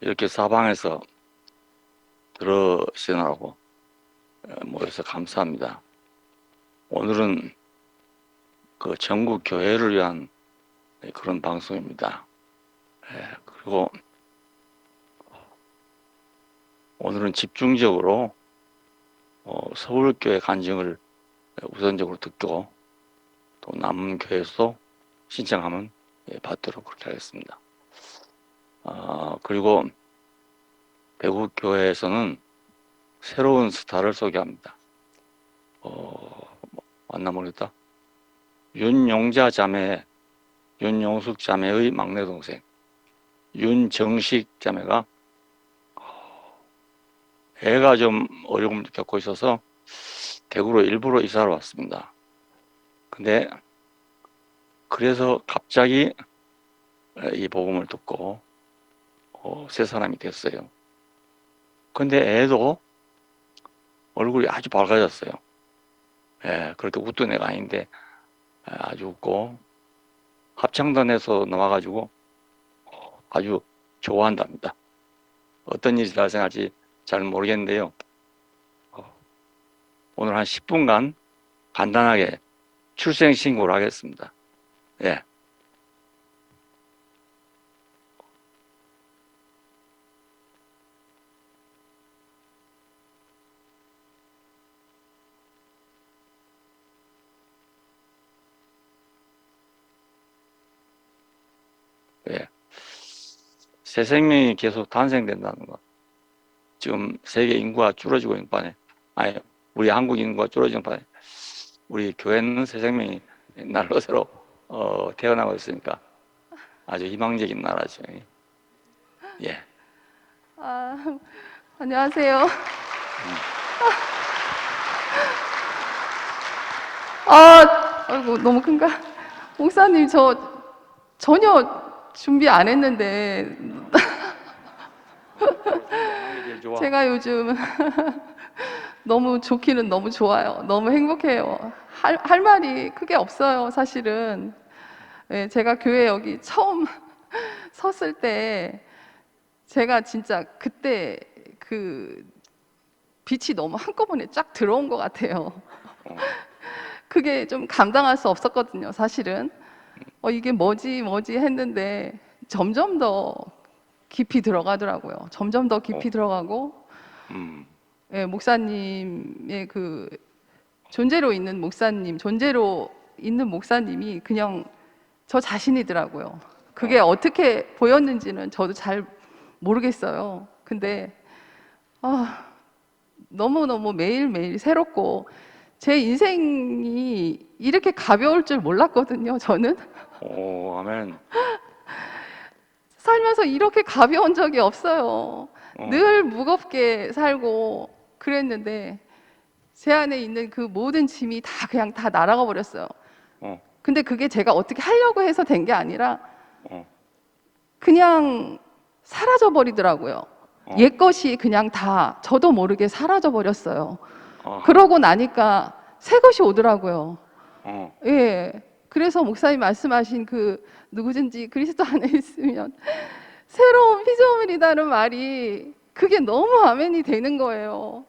이렇게 사방에서 들으시느라고 모여서 감사합니다. 오늘은 그 전국 교회를 위한 그런 방송입니다. 그리고 오늘은 집중적으로 서울교회 간증을 우선적으로 듣고 또 남은 교회에서도 신청하면 받도록 그렇게 하겠습니다. 그리고 배구교회에서는 새로운 스타를 소개합니다. 맞나 모르겠다. 윤용자 자매, 윤용숙 자매의 막내 동생 윤정식 자매가 애가 좀 어려움을 겪고 있어서 대구로 일부러 이사를 왔습니다. 근데 그래서 갑자기 이 복음을 듣고 새 사람이 됐어요. 근데 애도 얼굴이 아주 밝아졌어요. 그렇게 웃던 애가 아닌데 아주 웃고 합창단에서 나와가지고 아주 좋아한답니다. 어떤 일이 발생할지 잘 모르겠는데요. 오늘 한 10분간 간단하게 출생 신고를 하겠습니다. 예. 예. 새 생명이 계속 탄생된다는 것. 지금 세계 인구가 줄어지고 있는 반에, 아니, 우리 한국 인구가 줄어지는 반에, 우리 교회는 새 생명이 날로 새로 태어나고 있으니까 아주 희망적인 나라죠. 예. 안녕하세요. 아이고, 너무 큰가? 목사님, 저 전혀 준비 안 했는데, 제가 요즘 너무 좋기는 너무 좋아요. 너무 행복해요. 할 말이 크게 없어요, 사실은. 예, 제가 교회 여기 처음 섰을 때, 제가 진짜 그때 그 빛이 너무 한꺼번에 쫙 들어온 것 같아요. 그게 좀 감당할 수 없었거든요, 사실은. 이게 뭐지 했는데 점점 더 깊이 들어가더라고요. 점점 더 깊이 들어가고, 예, 목사님의 그 존재로 있는 목사님이 그냥 저 자신이더라고요. 그게 어떻게 보였는지는 저도 잘 모르겠어요. 근데 너무너무 매일매일 새롭고, 제 인생이 이렇게 가벼울 줄 몰랐거든요, 저는. 아멘. 살면서 이렇게 가벼운 적이 없어요. 늘 무겁게 살고 그랬는데 제 안에 있는 그 모든 짐이 다 그냥 다 날아가 버렸어요. 근데 그게 제가 어떻게 하려고 해서 된 게 아니라 그냥 사라져 버리더라고요. 옛것이 그냥 다 저도 모르게 사라져 버렸어요. 그러고 나니까 새 것이 오더라고요. 예. 그래서 목사님 말씀하신 그 누구든지 그리스도 안에 있으면 새로운 피조물이다는 말이 그게 너무 아멘이 되는 거예요.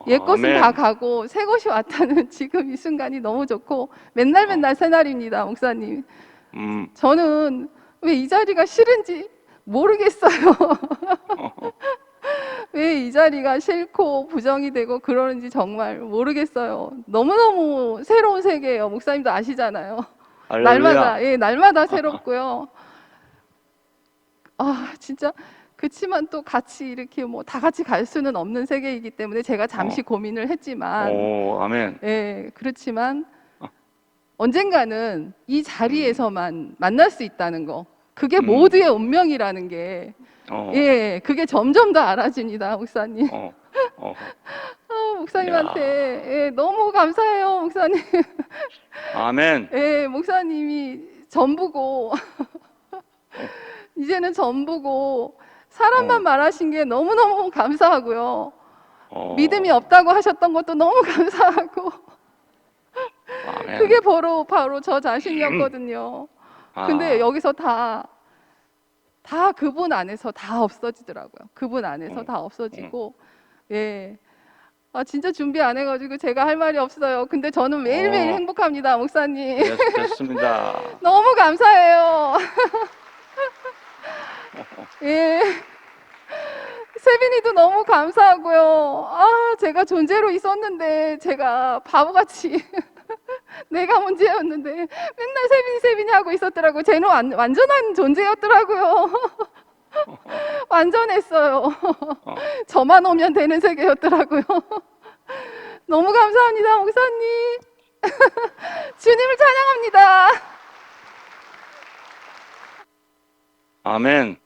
옛것은 다 가고 새 것이 왔다는 지금 이 순간이 너무 좋고, 맨날 새날입니다, 목사님. 저는 왜 이 자리가 싫은지 모르겠어요. 왜 이 자리가 싫고 부정이 되고 그러는지 정말 모르겠어요. 너무너무 새로운 세계예요. 목사님도 아시잖아요. 날마다, 예, 날마다 새롭고요. 진짜. 그치만 또 같이 이렇게 뭐 다 같이 갈 수는 없는 세계이기 때문에 제가 잠시 고민을 했지만, 아멘. 예, 그렇지만 언젠가는 이 자리에서만 만날 수 있다는 거, 그게 모두의 운명이라는 게, 예, 그게 점점 더 알아집니다, 목사님. 목사님한테, 예, 너무 감사해요, 목사님. 아멘. 예, 목사님이 전부고, 이제는 전부고, 사람만 말하신 게 너무너무 감사하고요. 믿음이 없다고 하셨던 것도 너무 감사하고, 그게 바로 저 자신이었거든요. 근데 여기서 다 다 그분 안에서 다 없어지더라고요. 그분 안에서 응, 다 응. 없어지고, 예. 아, 진짜 준비 안 해가지고 제가 할 말이 없어요. 근데 저는 매일매일 어, 행복합니다, 목사님. 됐습니다. 너무 감사해요. 예. 세빈이도 너무 감사하고요. 아, 제가 존재로 있었는데, 제가 바보같이 내가 문제였는데, 맨날 세빈이, 세빈이 하고 있었더라고요. 쟤는 완전한 존재였더라고요. 완전했어요. 어, 저만 오면 되는 세계였더라고요. 너무 감사합니다, 목사님. 주님을 찬양합니다. 아멘.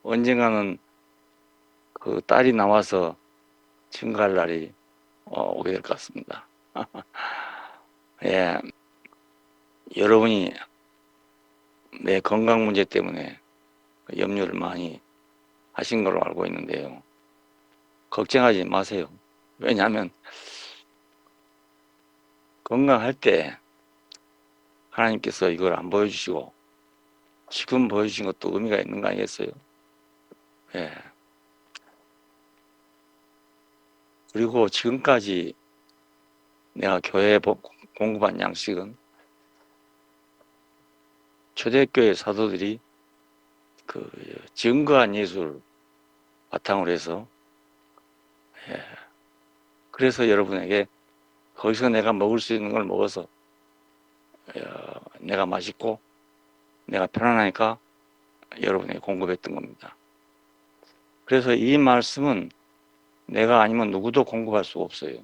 언젠가는 그 딸이 나와서 증가할 날이 오게 될 것 같습니다. 예, 여러분이 내 건강 문제 때문에 염려를 많이 하신 걸로 알고 있는데요. 걱정하지 마세요. 왜냐하면 건강할 때 하나님께서 이걸 안 보여주시고 지금 보여주신 것도 의미가 있는 거 아니겠어요? 예. 그리고 지금까지 내가 교회에 공급한 양식은 초대교회 사도들이 그 증거한 예수를 바탕으로 해서, 예. 그래서 여러분에게 거기서 내가 먹을 수 있는 걸 먹어서 내가 맛있고 내가 편안하니까 여러분에게 공급했던 겁니다. 그래서 이 말씀은 내가 아니면 누구도 공급할 수가 없어요.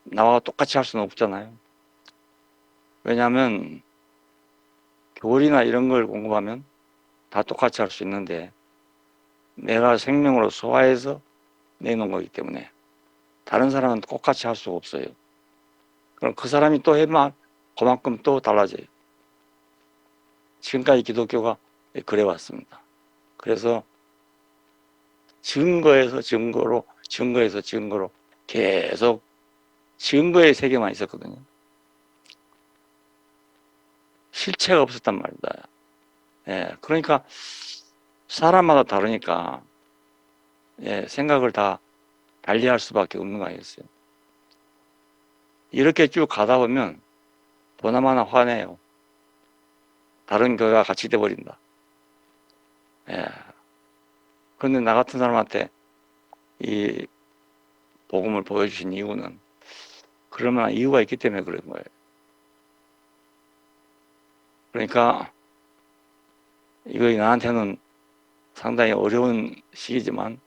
나와 똑같이 할 수는 없잖아요. 왜냐하면 교리나 이런 걸 공급하면 다 똑같이 할 수 있는데 내가 생명으로 소화해서 내놓은 거기 때문에 다른 사람은 똑같이 할 수가 없어요. 그럼 그 사람이 또 해만 그만큼 또 달라져요. 지금까지 기독교가 그래 왔습니다. 그래서 증거에서 증거로, 증거에서 증거로 계속 증거의 세계만 있었거든요. 실체가 없었단 말이다. 예, 그러니까 사람마다 다르니까 예, 생각을 다 달리할 수밖에 없는 거 아니겠어요. 이렇게 쭉 가다 보면 보나마나 화내요. 다른 교회가 같이 돼버린다. 예. 그런데 나 같은 사람한테 이 복음을 보여주신 이유는 그럴 만한 이유가 있기 때문에 그런 거예요. 그러니까 이거 나한테는 상당히 어려운 시기지만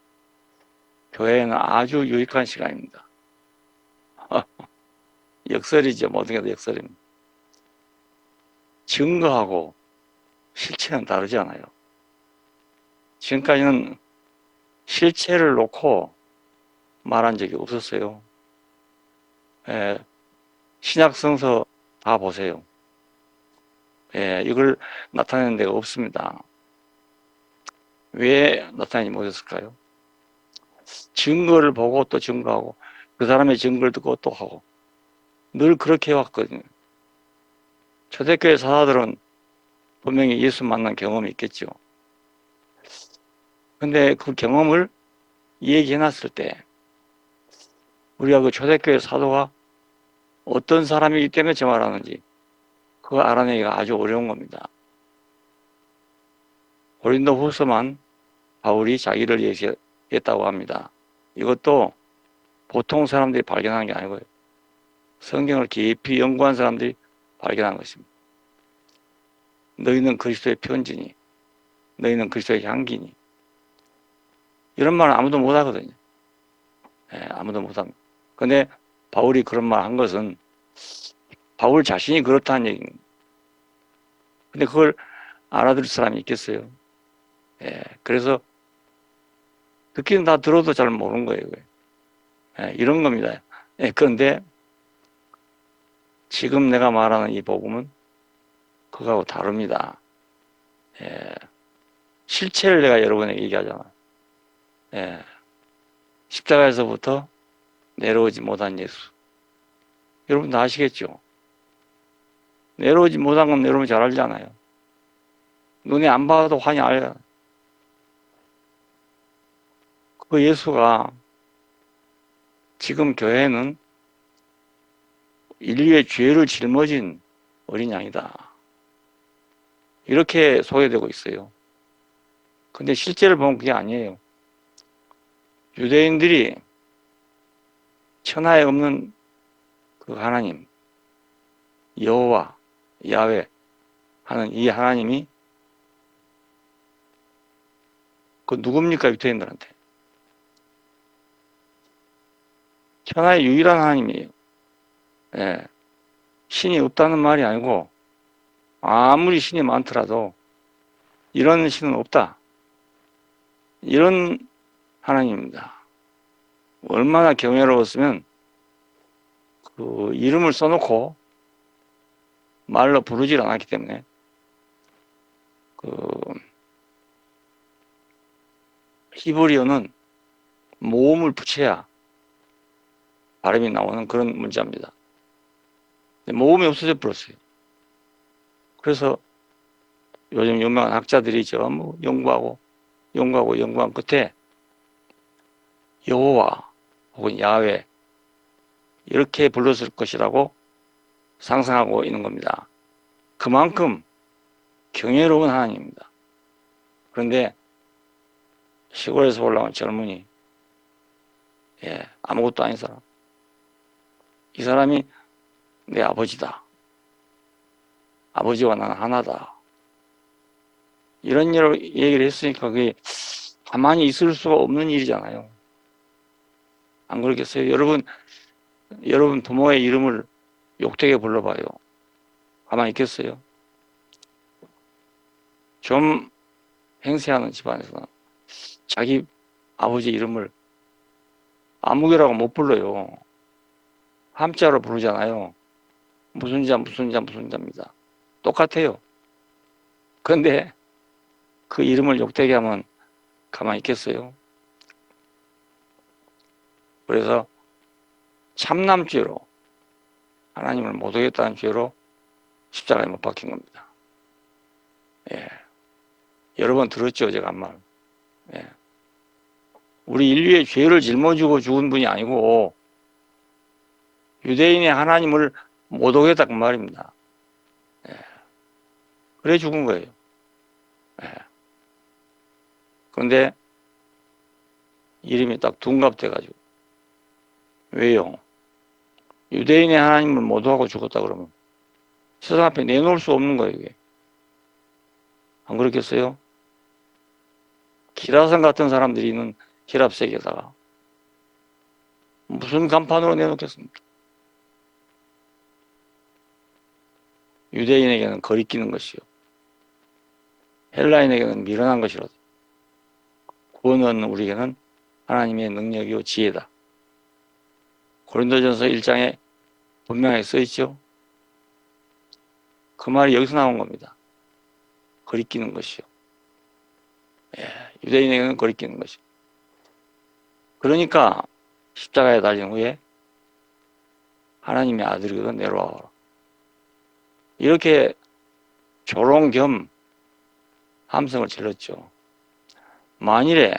교회에는 아주 유익한 시간입니다. 역설이죠. 모든 게 다 역설입니다. 증거하고 실체는 다르지 않아요. 지금까지는 실체를 놓고 말한 적이 없었어요. 예, 신약 성서 다 보세요. 예, 이걸 나타내는 데가 없습니다. 왜 나타내지 못했을까요? 증거를 보고 또 증거하고 그 사람의 증거를 듣고 또 하고 늘 그렇게 해왔거든요. 초대교회 사사들은 분명히 예수 만난 경험이 있겠죠. 근데 그 경험을 얘기해 놨을 때 우리가 그 초대교회 사도가 어떤 사람이기 때문에 저 말하는지 그거 알아내기가 아주 어려운 겁니다. 고린도 후서만 바울이 자기를 얘기했다고 합니다. 이것도 보통 사람들이 발견한 게 아니고요. 성경을 깊이 연구한 사람들이 발견한 것입니다. 너희는 그리스도의 편지니, 너희는 그리스도의 향기니. 이런 말은 아무도 못 하거든요. 예, 아무도 못 합니다. 근데 바울이 그런 말 한 것은 바울 자신이 그렇다는 얘기입니다. 근데 그걸 알아들을 사람이 있겠어요? 예, 그래서 듣기는 다 들어도 잘 모르는 거예요. 예, 이런 겁니다. 예, 그런데 지금 내가 말하는 이 복음은 그거하고 다릅니다. 예, 실체를 내가 여러분에게 얘기하잖아. 예, 십자가에서부터 내려오지 못한 예수. 여러분 다 아시겠죠? 내려오지 못한 건 여러분 잘 알잖아요. 눈에 안 봐도 환히 알아요. 그 예수가 지금 교회는 인류의 죄를 짊어진 어린 양이다. 이렇게 소개되고 있어요. 근데 실제를 보면 그게 아니에요. 유대인들이 천하에 없는 그 하나님, 여호와, 야훼 하는 이 하나님이 그 누굽니까? 유대인들한테. 천하의 유일한 하나님이에요. 예. 신이 없다는 말이 아니고 아무리 신이 많더라도 이런 신은 없다. 이런 하나님입니다. 얼마나 경외로웠으면 그 이름을 써놓고 말로 부르질 않았기 때문에 그 히브리어는 모음을 붙여야 발음이 나오는 그런 문자입니다. 모음이 없어져 버렸어요. 그래서 요즘 유명한 학자들이 전부 연구한 끝에 여호와 혹은 야훼 이렇게 불렀을 것이라고 상상하고 있는 겁니다. 그만큼 경외로운 하나님입니다. 그런데 시골에서 올라온 젊은이, 아무것도 아닌 사람, 이 사람이 내 아버지다. 아버지와 나는 하나다. 이런 얘기를 했으니까 그게 가만히 있을 수가 없는 일이잖아요. 안 그러겠어요? 여러분 부모의 이름을 욕되게 불러봐요. 가만히 있겠어요? 좀 행세하는 집안에서는 자기 아버지 이름을 아무개라고 못 불러요. 함자로 부르잖아요. 무슨 자입니다. 똑같아요. 그런데 그 이름을 욕되게 하면 가만히 있겠어요? 그래서 참남죄로 하나님을 모독했다는 죄로 십자가에 못 박힌 겁니다. 여러 번 들었죠, 제가 한 말. 우리 인류의 죄를 짊어지고 죽은 분이 아니고 유대인의 하나님을 모독했다 그 말입니다. 그래 죽은 거예요. 그런데 이름이 딱 둔갑돼가지고. 왜요? 유대인의 하나님을 모독하고 죽었다 그러면 세상 앞에 내놓을 수 없는 거예요, 이게. 안 그렇겠어요? 기라성 같은 사람들이 있는 히랍 세계에다가 무슨 간판으로 내놓겠습니까? 유대인에게는 거리끼는 것이요. 헬라인에게는 미련한 것이로다. 구원은 우리에게는 하나님의 능력이요 지혜다. 고린도전서 1장에 분명하게 써있죠. 그 말이 여기서 나온 겁니다. 거리끼는 것이요. 유대인에게는 거리끼는 것이요. 그러니까 십자가에 달린 후에 하나님의 아들이거든 내려와라. 이렇게 조롱 겸 함성을 질렀죠. 만일에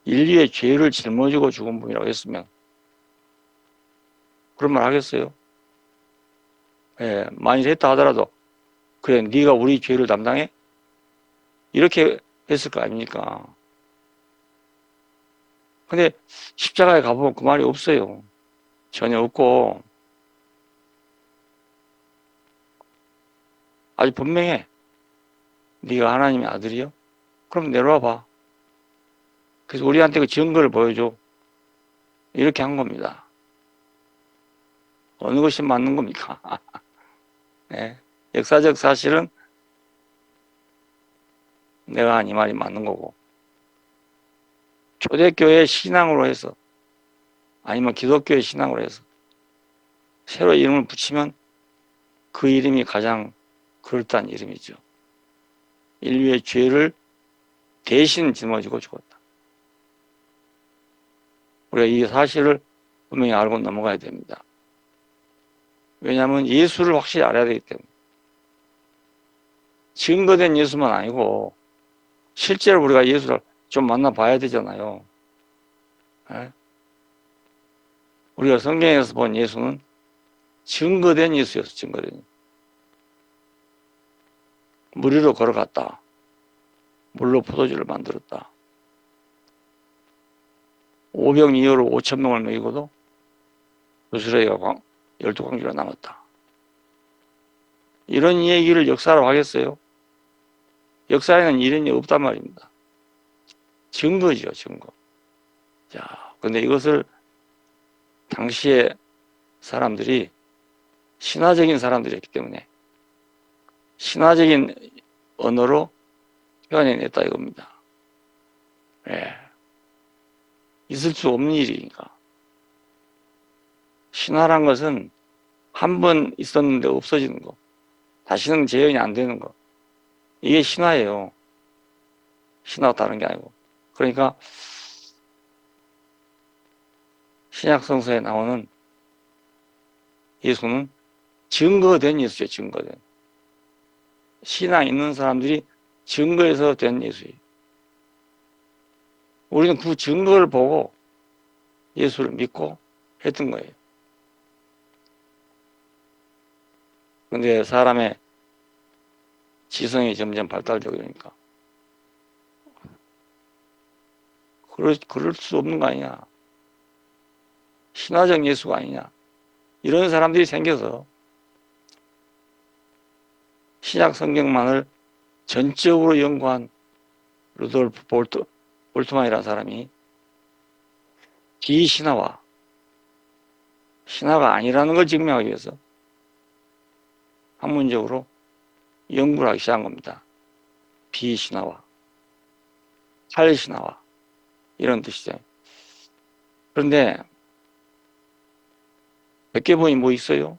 인류의 죄를 짊어지고 죽은 분이라고 했으면 그런 말 하겠어요? 만일 했다 하더라도 그래 네가 우리 죄를 담당해? 이렇게 했을 거 아닙니까? 근데 십자가에 가보면 그 말이 없어요. 전혀 없고 아주 분명해. 네가 하나님의 아들이요? 그럼 내려와 봐. 그래서 우리한테 그 증거를 보여줘. 이렇게 한 겁니다. 어느 것이 맞는 겁니까? 역사적 사실은 내가 한 이 말이 맞는 거고 초대교회 신앙으로 해서 아니면 기독교의 신앙으로 해서 새로 이름을 붙이면 그 이름이 가장 그럴듯한 이름이죠. 인류의 죄를 대신 짊어지고 죽었다. 우리가 이 사실을 분명히 알고 넘어가야 됩니다. 왜냐하면 예수를 확실히 알아야 되기 때문에. 증거된 예수만 아니고 실제로 우리가 예수를 좀 만나봐야 되잖아요. 예? 우리가 성경에서 본 예수는 증거된 예수였어. 증거된. 물 위로 걸어갔다. 물로 포도주를 만들었다. 오병이어로 5,000명을 먹이고도 부스러기가 12광주가 남았다. 이런 얘기를 역사로 하겠어요? 역사에는 이런 게 없단 말입니다. 증거죠, 증거. 자, 근데 이것을 당시에 사람들이 신화적인 사람들이었기 때문에 신화적인 언어로 표현해냈다 이겁니다. 예. 있을 수 없는 일이니까. 신화란 것은 한 번 있었는데 없어지는 거. 다시는 재현이 안 되는 거. 이게 신화예요. 신화가 다른 게 아니고. 그러니까 신약 성서에 나오는 예수는 증거된 예수죠. 증거된. 신앙 있는 사람들이 증거해서 된 예수예요. 우리는 그 증거를 보고 예수를 믿고 했던 거예요. 근데 사람의 지성이 점점 발달되고 그러니까 그럴 수 없는 거 아니냐. 신화적 예수가 아니냐. 이런 사람들이 생겨서 신약 성경만을 전적으로 연구한 루돌프 볼트만이라는 사람이 비신화와 신화가 아니라는 걸 증명하기 위해서 학문적으로 연구를 하기 시작한 겁니다. 비신화와 탈신화와 이런 뜻이죠. 그런데 백개봉이 뭐 있어요?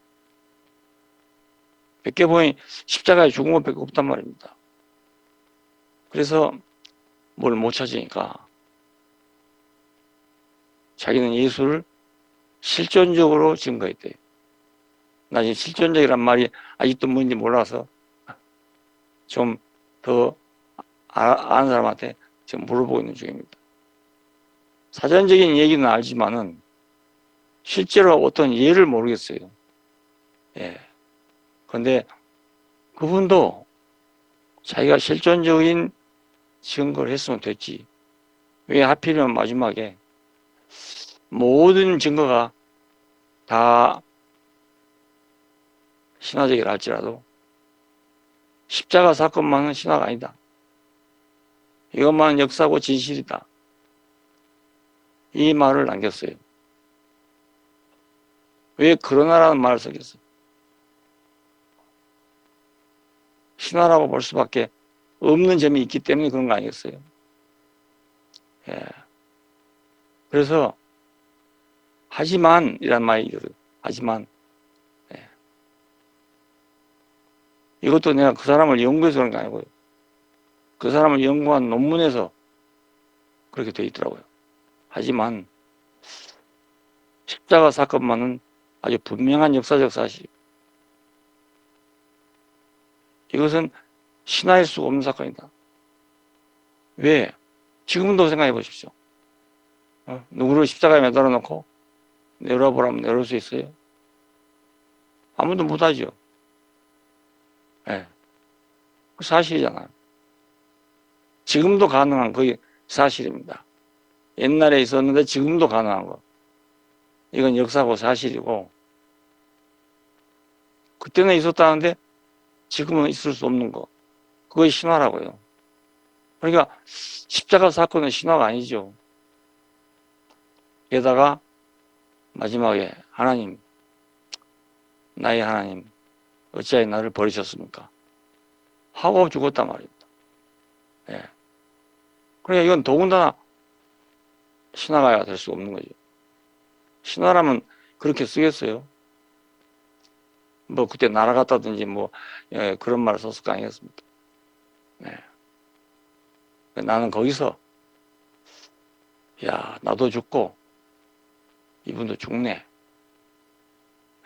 백개봉이 십자가에 죽은 것밖에 없단 말입니다. 그래서 뭘 못 찾으니까 자기는 예수를 실존적으로 증거했대요. 나 지금 실존적이란 말이 아직도 뭔지 몰라서 좀 더 아는 사람한테 지금 물어보고 있는 중입니다. 사전적인 얘기는 알지만은 실제로 어떤 예를 모르겠어요. 예. 그런데 그분도 자기가 실존적인 증거를 했으면 됐지. 왜 하필이면 마지막에 모든 증거가 다 신화적이라 할지라도 십자가 사건만은 신화가 아니다. 이것만 역사고 진실이다. 이 말을 남겼어요. 왜 그러나라는 말을 썼겠어요? 신화라고 볼 수밖에 없는 점이 있기 때문에 그런 거 아니겠어요? 예. 그래서 하지만 이란 말이 있거든요. 하지만 예. 이것도 내가 그 사람을 연구해서 그런 게 아니고요. 그 사람을 연구한 논문에서 그렇게 되어 있더라고요. 하지만 십자가 사건만은 아주 분명한 역사적 사실. 이것은 신화일 수가 없는 사건이다. 왜? 지금도 생각해 보십시오. 누구를 십자가에 매달아 놓고 내려보라면 내려올 수 있어요? 아무도 못하죠. 예. 그 사실이잖아요. 지금도 가능한 그게 사실입니다. 옛날에 있었는데 지금도 가능한 거. 이건 역사고 사실이고 그때는 있었다는데 지금은 있을 수 없는 거. 그것이 신화라고요. 그러니까 십자가 사건은 신화가 아니죠. 게다가 마지막에 하나님, 나의 하나님, 어찌하여 나를 버리셨습니까? 하고 죽었단 말입니다. 예. 그러니까 이건 더군다나 신화가 될 수 없는 거죠. 신화라면 그렇게 쓰겠어요? 뭐 그때 날아갔다든지 뭐 그런 말을 썼을 거 아니겠습니까? 네. 나는 거기서 야 나도 죽고 이분도 죽네.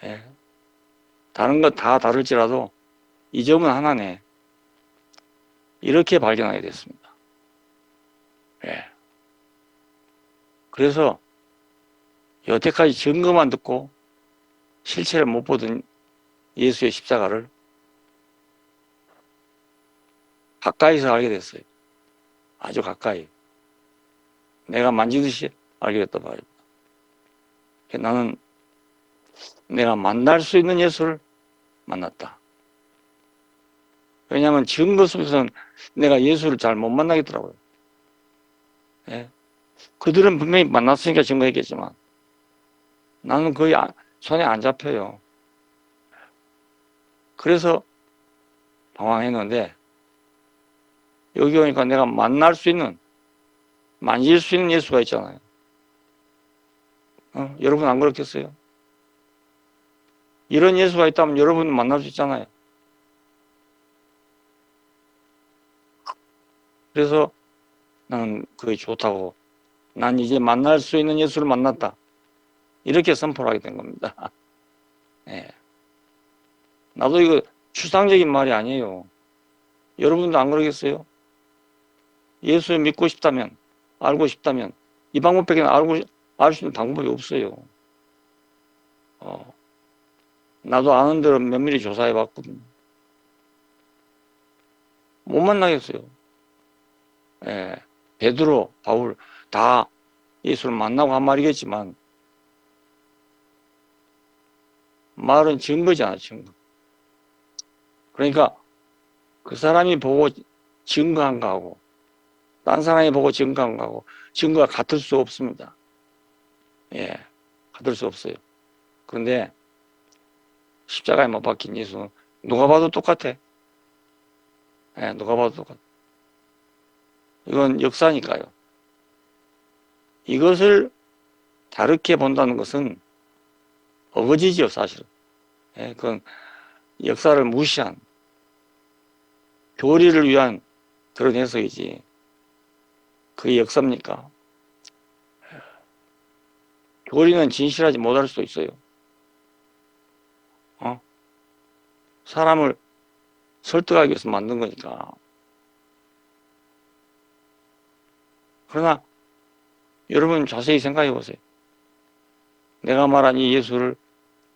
네. 다른 것 다 다를지라도 이 점은 하나네. 이렇게 발견하게 됐습니다. 예. 그래서 여태까지 증거만 듣고 실체를 못 보던 예수의 십자가를 가까이서 알게 됐어요. 아주 가까이. 내가 만지듯이 알게 됐단 말입니다. 나는 내가 만날 수 있는 예수를 만났다. 왜냐하면 증거 속에서는 내가 예수를 잘 못 만나겠더라고요. 예. 그들은 분명히 만났으니까 증거했겠지만 나는 거의 손에 안 잡혀요. 그래서 방황했는데 여기 오니까 내가 만날 수 있는, 만질 수 있는 예수가 있잖아요. 여러분 안 그렇겠어요? 이런 예수가 있다면 여러분 만날 수 있잖아요. 그래서 나는 그게 좋다고, 난 이제 만날 수 있는 예수를 만났다, 이렇게 선포를 하게 된 겁니다. 네. 나도 이거 추상적인 말이 아니에요. 여러분도 안 그러겠어요? 예수를 믿고 싶다면, 알고 싶다면 이 방법밖에 알 수 있는 방법이 없어요. 나도 아는 대로 면밀히 조사해 봤거든요. 못 만나겠어요. 예. 베드로, 바울 다 예수를 만나고 한 말이겠지만 말은 증거잖아, 증거. 그러니까 그 사람이 보고 증거한 거하고 딴 사람이 보고 증거한 거하고 증거가 같을 수 없습니다. 예, 같을 수 없어요. 그런데 십자가에 못 박힌 예수는 누가 봐도 똑같아. 예, 누가 봐도 똑같아. 이건 역사니까요. 이것을 다르게 본다는 것은 어거지죠, 사실은. 예, 그건 역사를 무시한 교리를 위한 그런 해석이지. 그게 역사입니까? 교리는 진실하지 못할 수도 있어요. 사람을 설득하기 위해서 만든 거니까. 그러나 여러분 자세히 생각해 보세요. 내가 말한 이 예수를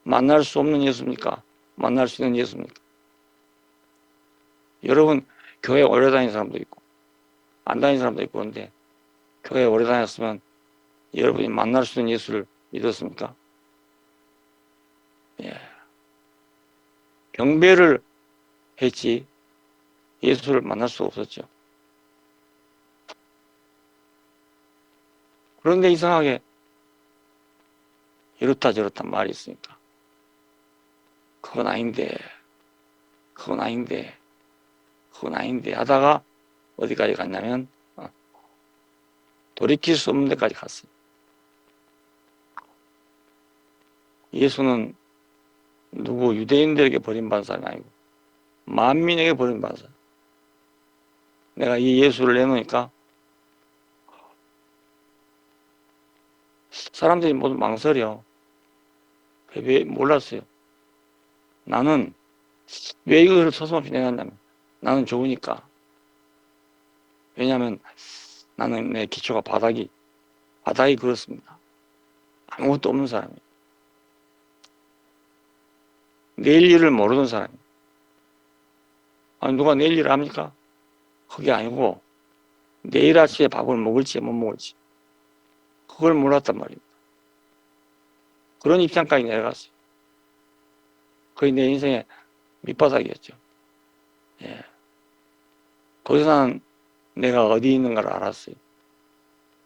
만날 수 없는 예수입니까? 만날 수 있는 예수입니까? 여러분 교회 오래 다니는 사람도 있고 안 다니는 사람도 있고 그런데 교회 오래 다녔으면 여러분이 만날 수 있는 예수를 믿었습니까? 예. 경배를 했지 예수를 만날 수 없었죠. 그런데 이상하게 이렇다 저렇다 말이 있으니까 그건 아닌데 그건 아닌데 그건 아닌데 하다가 어디까지 갔냐면 돌이킬 수 없는 데까지 갔어요. 예수는 누구 유대인들에게 버림받은 사람이 아니고 만민에게 버림받은 사람. 내가 이 예수를 내놓으니까 사람들이 모두 망설여. 왜 몰랐어요. 나는 왜 이걸 서슴없이 내놨냐면 나는 좋으니까. 왜냐하면 나는 내 기초가 바닥이 그렇습니다. 아무것도 없는 사람이에요. 내일 일을 모르는 사람이에요. 아니 누가 내일 일을 합니까? 그게 아니고 내일 아침에 밥을 먹을지 못 먹을지 그걸 몰랐단 말입니다. 그런 입장까지 내려갔어요. 거의 내 인생의 밑바닥이었죠. 예. 거기서 나는 내가 어디 있는가를 알았어요.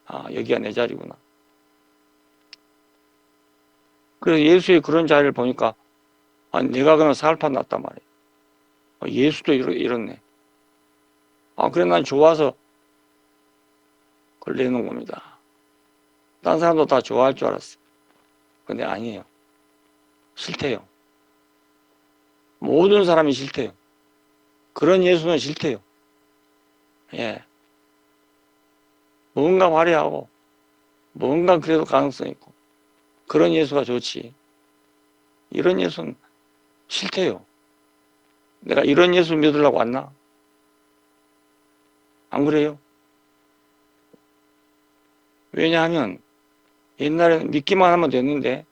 아, 여기가 내 자리구나. 그래서 예수의 그런 자리를 보니까 아, 내가 그냥 살판 났단 말이에요. 예수도 이렇네. 아, 그래 난 좋아서 그걸 내는 겁니다. 딴 사람도 다 좋아할 줄 알았어. 근데 아니에요. 싫대요. 모든 사람이 싫대요. 그런 예수는 싫대요. 예. 뭔가 화려하고 뭔가 그래도 가능성 있고 그런 예수가 좋지. 이런 예수는 싫대요. 내가 이런 예수 믿으려고 왔나? 안 그래요? 왜냐하면 옛날에는 믿기만 하면 됐는데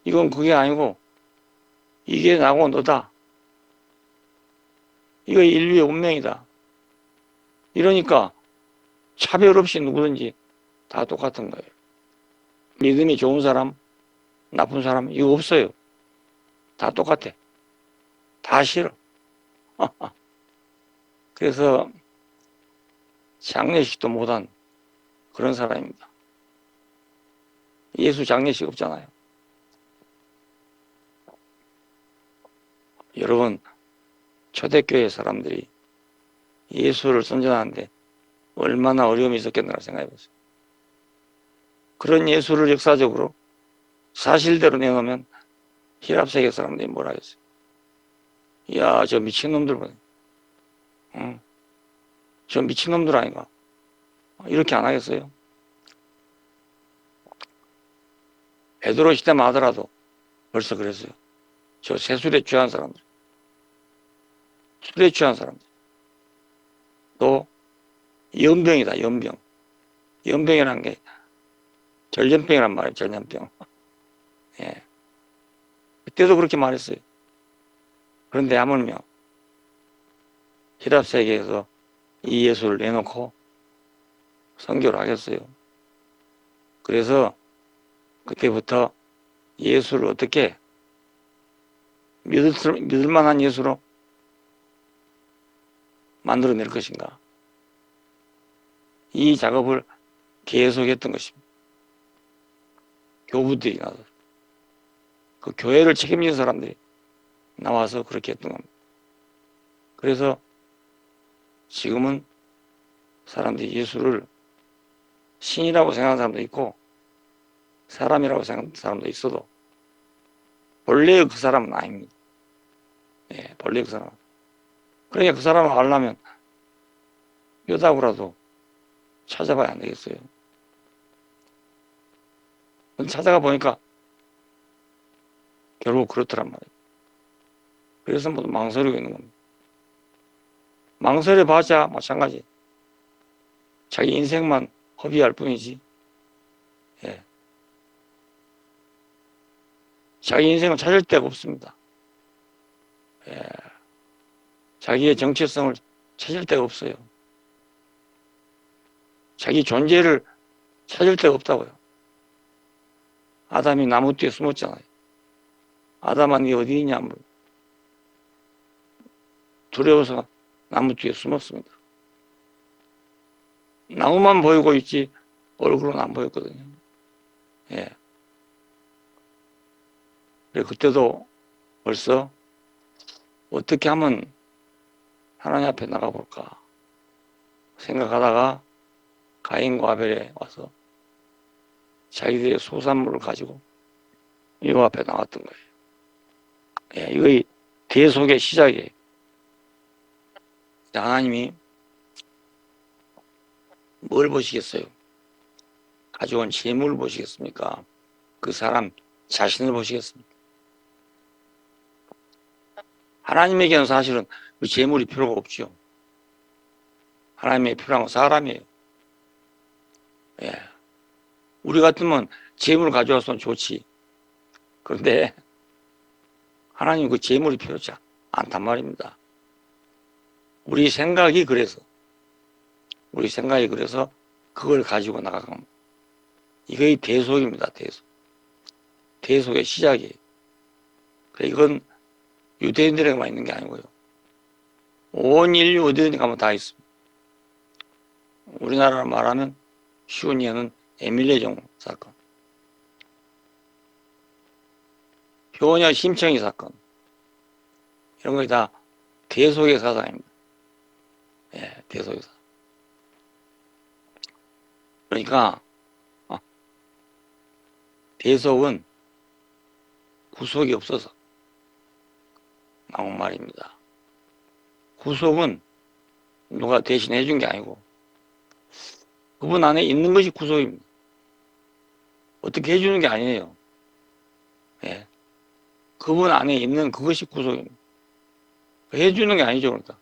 이건 그게 아니고 이게 나고 너다. 이거 인류의 운명이다. 이러니까 차별 없이 누구든지 다 똑같은 거예요. 믿음이 좋은 사람, 나쁜 사람 이거 없어요. 다 똑같아. 다 싫어. 그래서 장례식도 못한 그런 사람입니다. 예수 장례식 없잖아요. 여러분, 초대교회 사람들이 예수를 선전하는데 얼마나 어려움이 있었겠나 생각해 보세요. 그런 예수를 역사적으로 사실대로 내놓으면 히랍세계 사람들이 뭐라 하겠어요? 이야, 저 미친놈들 보네. 응? 저 미친놈들 아닌가? 이렇게 안 하겠어요? 베드로 시대만 하더라도 벌써 그랬어요. 저 세술에 취한 사람들, 술에 취한 사람들, 또 연병이다, 연병. 연병이라는 게 전염병이란 말이에요, 전염병. 예. 그때도 그렇게 말했어요. 그런데 하물며 히랍세계에서 이 예수를 내놓고 선교를 하겠어요. 그래서 그때부터 예수를 어떻게 믿을 만한 예수로 만들어낼 것인가. 이 작업을 계속했던 것입니다. 교부들이 나서 그 교회를 책임진 사람들이 나와서 그렇게 했던 겁니다. 그래서 지금은 사람들이 예수를 신이라고 생각하는 사람도 있고 사람이라고 생각하는 사람도 있어도 본래의 그 사람은 아닙니다. 예, 본래 그 사람. 그러니까 그 사람을 알려면 뼈다구라도 찾아봐야 안 되겠어요. 찾아가 보니까 결국 그렇더란 말이에요. 그래서 모두 망설이고 있는 겁니다. 망설여봤자 마찬가지. 자기 인생만 허비할 뿐이지. 예. 자기 인생을 찾을 데가 없습니다. 예. 자기의 정체성을 찾을 데가 없어요. 자기 존재를 찾을 데가 없다고요. 아담이 나무 뒤에 숨었잖아요. 아담아 네 어디 있냐? 두려워서 나무 뒤에 숨었습니다. 나무만 보이고 있지 얼굴은 안 보였거든요. 예. 그때도 벌써 어떻게 하면 하나님 앞에 나가볼까 생각하다가 가인과 아벨에 와서 자기들의 소산물을 가지고 여호와 앞에 나왔던 거예요. 예, 이거의 대속의 시작이에요. 하나님이 뭘 보시겠어요? 가져온 재물을 보시겠습니까? 그 사람 자신을 보시겠습니까? 하나님에게는 사실은 그 재물이 필요가 없죠. 하나님의 필요한 건 사람이에요. 예. 우리 같으면 재물을 가져왔으면 좋지. 그런데 하나님 그 재물이 필요하지 않단 말입니다. 우리 생각이 그래서 그걸 가지고 나가는 겁니다. 이게 대속입니다. 대속의 시작이에요. 이건 유대인들에게만 있는 게 아니고요. 온 인류 어디든지 가면 다 있습니다. 우리나라로 말하면 쉬운 예는 에밀레종 사건, 효녀 심청이 사건, 이런 거 다 대속의 사상입니다. 예, 대속의 사상. 그러니까 대속은 구속이 없어서 나온 말입니다. 구속은 누가 대신 해준 게 아니고 그분 안에 있는 것이 구속입니다. 어떻게 해주는 게 아니에요. 예. 그분 안에 있는 그것이 구속입니다. 해주는 게 아니죠, 그러니까.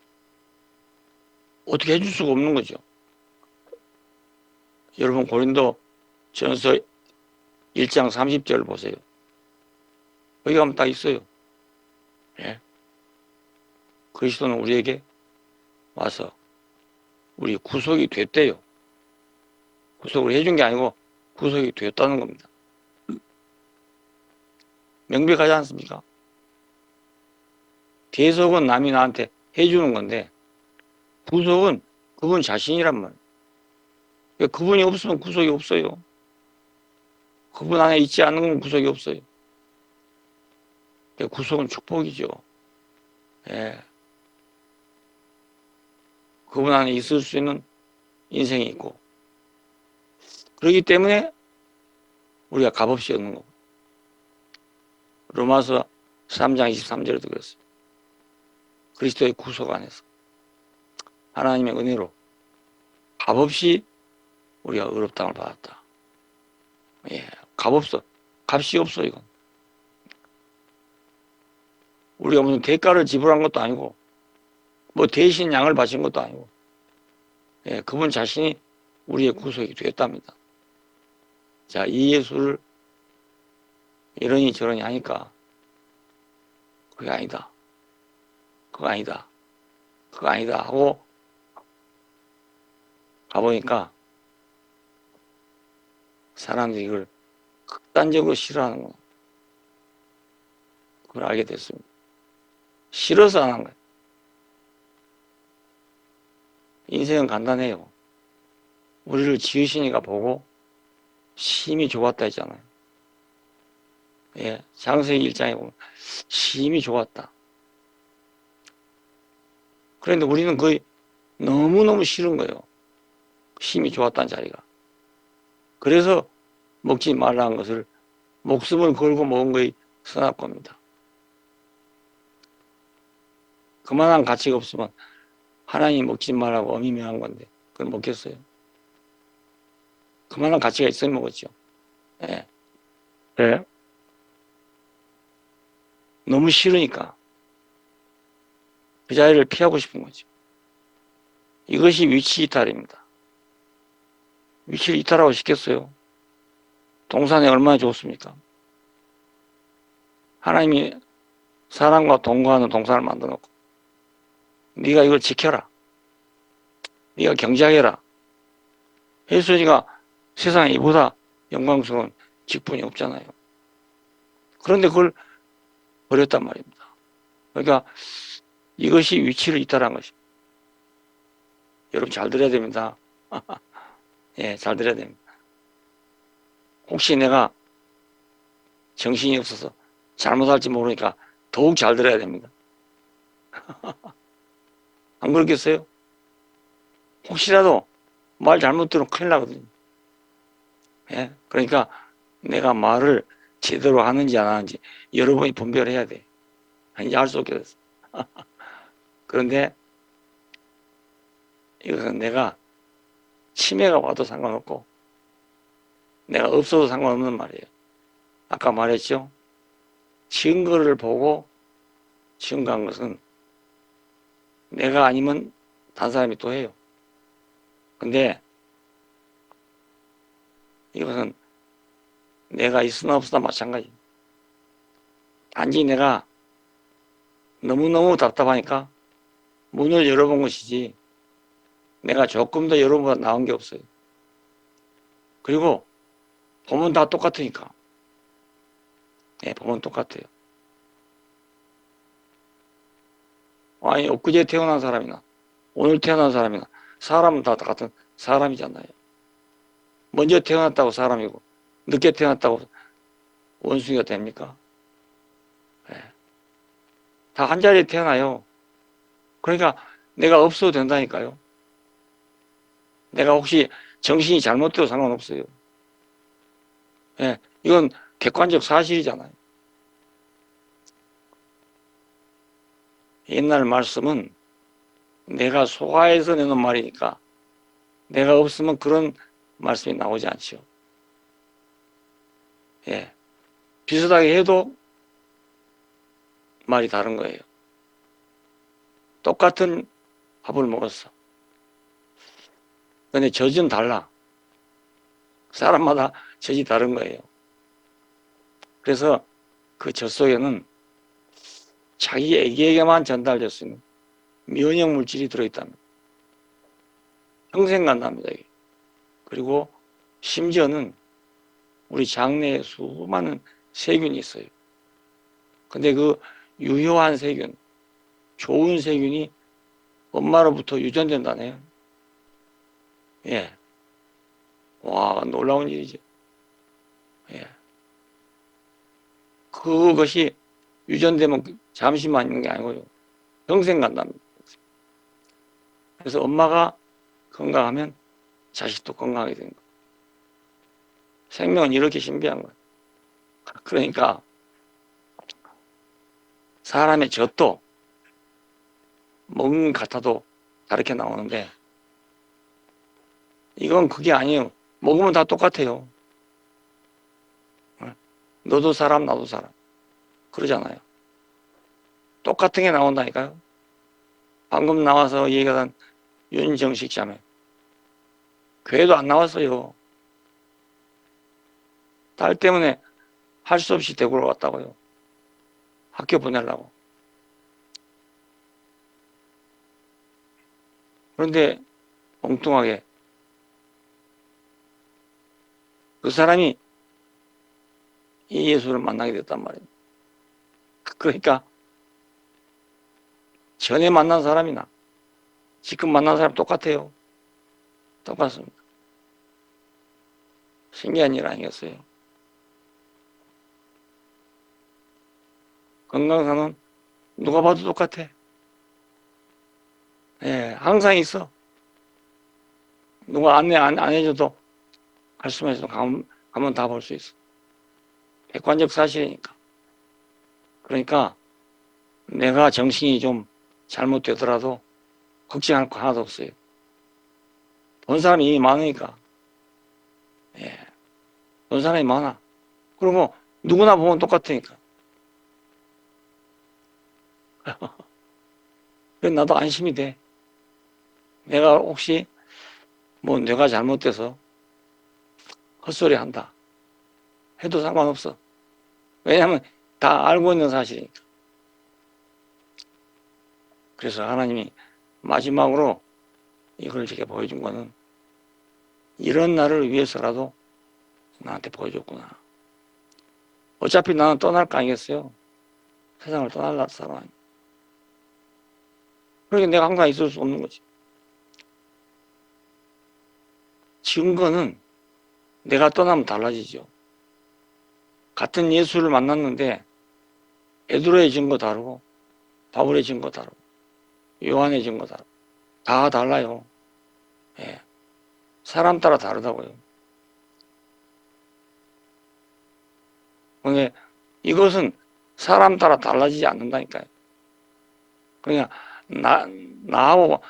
어떻게 해줄 수가 없는 거죠. 여러분 고린도 전서 1장 30절 보세요. 여기 가면 딱 있어요. 예. 그리스도는 우리에게 와서 우리 구속이 됐대요. 구속을 해준 게 아니고 구속이 되었다는 겁니다. 명백하지 않습니까? 대속은 남이 나한테 해주는 건데 구속은 그분 자신이란 말이에요. 그러니까 그분이 없으면 구속이 없어요. 그분 안에 있지 않는 건 구속이 없어요. 그러니까 구속은 축복이죠. 예. 그분 안에 있을 수 있는 인생이 있고 그렇기 때문에 우리가 값없이 얻는 거고 로마서 3장 23절에도 그랬어요. 그리스도의 구속 안에서 하나님의 은혜로 값없이 우리가 의롭다함을 받았다. 예, 값없어. 값이 없어 이건. 우리가 무슨 대가를 지불한 것도 아니고 뭐 대신 양을 바친 것도 아니고 예, 그분 자신이 우리의 구속이 되었답니다. 자, 이 예수를 이러니 저러니 하니까 그게 아니다. 그거 아니다. 그거 아니다 하고 가보니까 사람들이 이걸 극단적으로 싫어하는 거야. 그걸 알게 됐습니다. 싫어서 안 한 거예요. 인생은 간단해요. 우리를 지으시니까 보고 심히 좋았다 했잖아요. 예, 창세기 1장에 보면 심히 좋았다. 그런데 우리는 거의 너무너무 싫은 거예요. 심히 좋았다는 자리가. 그래서 먹지 말라는 것을 목숨을 걸고 먹은 거의 선악 겁니다. 그만한 가치가 없으면 하나님이 먹지 말라고 엄히 명한 건데 그걸 먹겠어요? 그만한 가치가 있어야 먹었죠. 예. 네. 너무 싫으니까 그 자리를 피하고 싶은 거죠. 이것이 위치 이탈입니다. 위치를 이탈하고 싶겠어요? 동산에 얼마나 좋습니까? 하나님이 사람과 동거하는 동산을 만들어 놓고 네가 이걸 지켜라. 네가 경작해라. 했으니까 세상에 이보다 영광스러운 직분이 없잖아요. 그런데 그걸 버렸단 말입니다. 그러니까 이것이 위치를 이탈한 것입니다. 여러분 잘 들어야 됩니다. 예, 잘 들어야 됩니다. 혹시 내가 정신이 없어서 잘못할지 모르니까 더욱 잘 들어야 됩니다. 안 그렇겠어요? 혹시라도 말 잘못 들으면 큰일 나거든요. 예? 그러니까 내가 말을 제대로 하는지 안 하는지 여러분이 분별해야 돼. 이제 알 수 없게 됐어. 그런데 이것은 내가 치매가 와도 상관없고 내가 없어도 상관없는 말이에요. 아까 말했죠? 증거를 보고 증거한 것은 내가 아니면 다른 사람이 또 해요. 근데 이것은 내가 있으나 없으나 마찬가지. 단지 내가 너무너무 답답하니까 문을 열어본 것이지 내가 조금 더 여러분보다 나은 게 없어요. 그리고 보면 다 똑같으니까. 네, 보면 똑같아요. 아니 엊그제 태어난 사람이나 오늘 태어난 사람이나 사람은 다 같은 사람이잖아요. 먼저 태어났다고 사람이고 늦게 태어났다고 원숭이가 됩니까? 네. 다 한 자리에 태어나요. 그러니까 내가 없어도 된다니까요. 내가 혹시 정신이 잘못돼도 상관없어요. 예, 이건 객관적 사실이잖아요. 옛날 말씀은 내가 소화해서 내는 말이니까 내가 없으면 그런 말씀이 나오지 않죠. 예, 비슷하게 해도 말이 다른 거예요. 똑같은 밥을 먹었어. 근데 젖은 달라. 사람마다 젖이 다른 거예요. 그래서 그 젖 속에는 자기 애기에게만 전달될 수 있는 면역 물질이 들어있답니다. 평생 간답니다. 이게. 그리고 심지어는 우리 장내에 수많은 세균이 있어요. 근데 그 유효한 세균, 좋은 세균이 엄마로부터 유전된다네요. 예. 와, 놀라운 일이죠. 예. 그것이 유전되면 잠시만 있는 게 아니고요. 평생 간답니다. 그래서 엄마가 건강하면 자식도 건강하게 되는 거예요. 생명은 이렇게 신비한 거예요. 그러니까 사람의 젖도 먹는 것 같아도 다르게 나오는데 이건 그게 아니에요. 먹으면 다 똑같아요. 너도 사람 나도 사람 그러잖아요. 똑같은 게 나온다니까요. 방금 나와서 얘기한 윤정식 자매 교회도 안 나왔어요. 딸 때문에 할 수 없이 대구로 왔다고요. 학교 보내려고. 그런데 엉뚱하게 그 사람이 이 예수를 만나게 됐단 말이에요. 그러니까 전에 만난 사람이나 지금 만난 사람 똑같아요. 똑같습니다. 신기한 일 아니겠어요? 건강상은 누가 봐도 똑같아. 예, 항상 있어. 누가 안내 안 해줘도 갈 수만 있어. 가면 다 볼 수 있어. 객관적 사실이니까. 그러니까 내가 정신이 좀 잘못되더라도 걱정할 거 하나도 없어요. 본 사람이 이미 많으니까. 예. 본 사람이 많아. 그리고 누구나 보면 똑같으니까. 그래서 나도 안심이 돼. 내가 혹시 뭐 내가 잘못돼서 헛소리 한다 해도 상관없어. 왜냐하면 다 알고 있는 사실이니까. 그래서 하나님이 마지막으로 이걸 제게 보여준 거는 이런 날을 위해서라도 나한테 보여줬구나. 어차피 나는 떠날 거 아니겠어요? 세상을 떠날 사람 아니야. 그러니까 내가 항상 있을 수 없는 거지. 증거는 내가 떠나면 달라지죠. 같은 예수를 만났는데 베드로의 증거 다르고 바울의 증거 다르고 요한의 증거 다르고 다 달라요. 예. 사람 따라 다르다고요. 근데 이것은 사람 따라 달라지지 않는다니까요. 그냥 나하고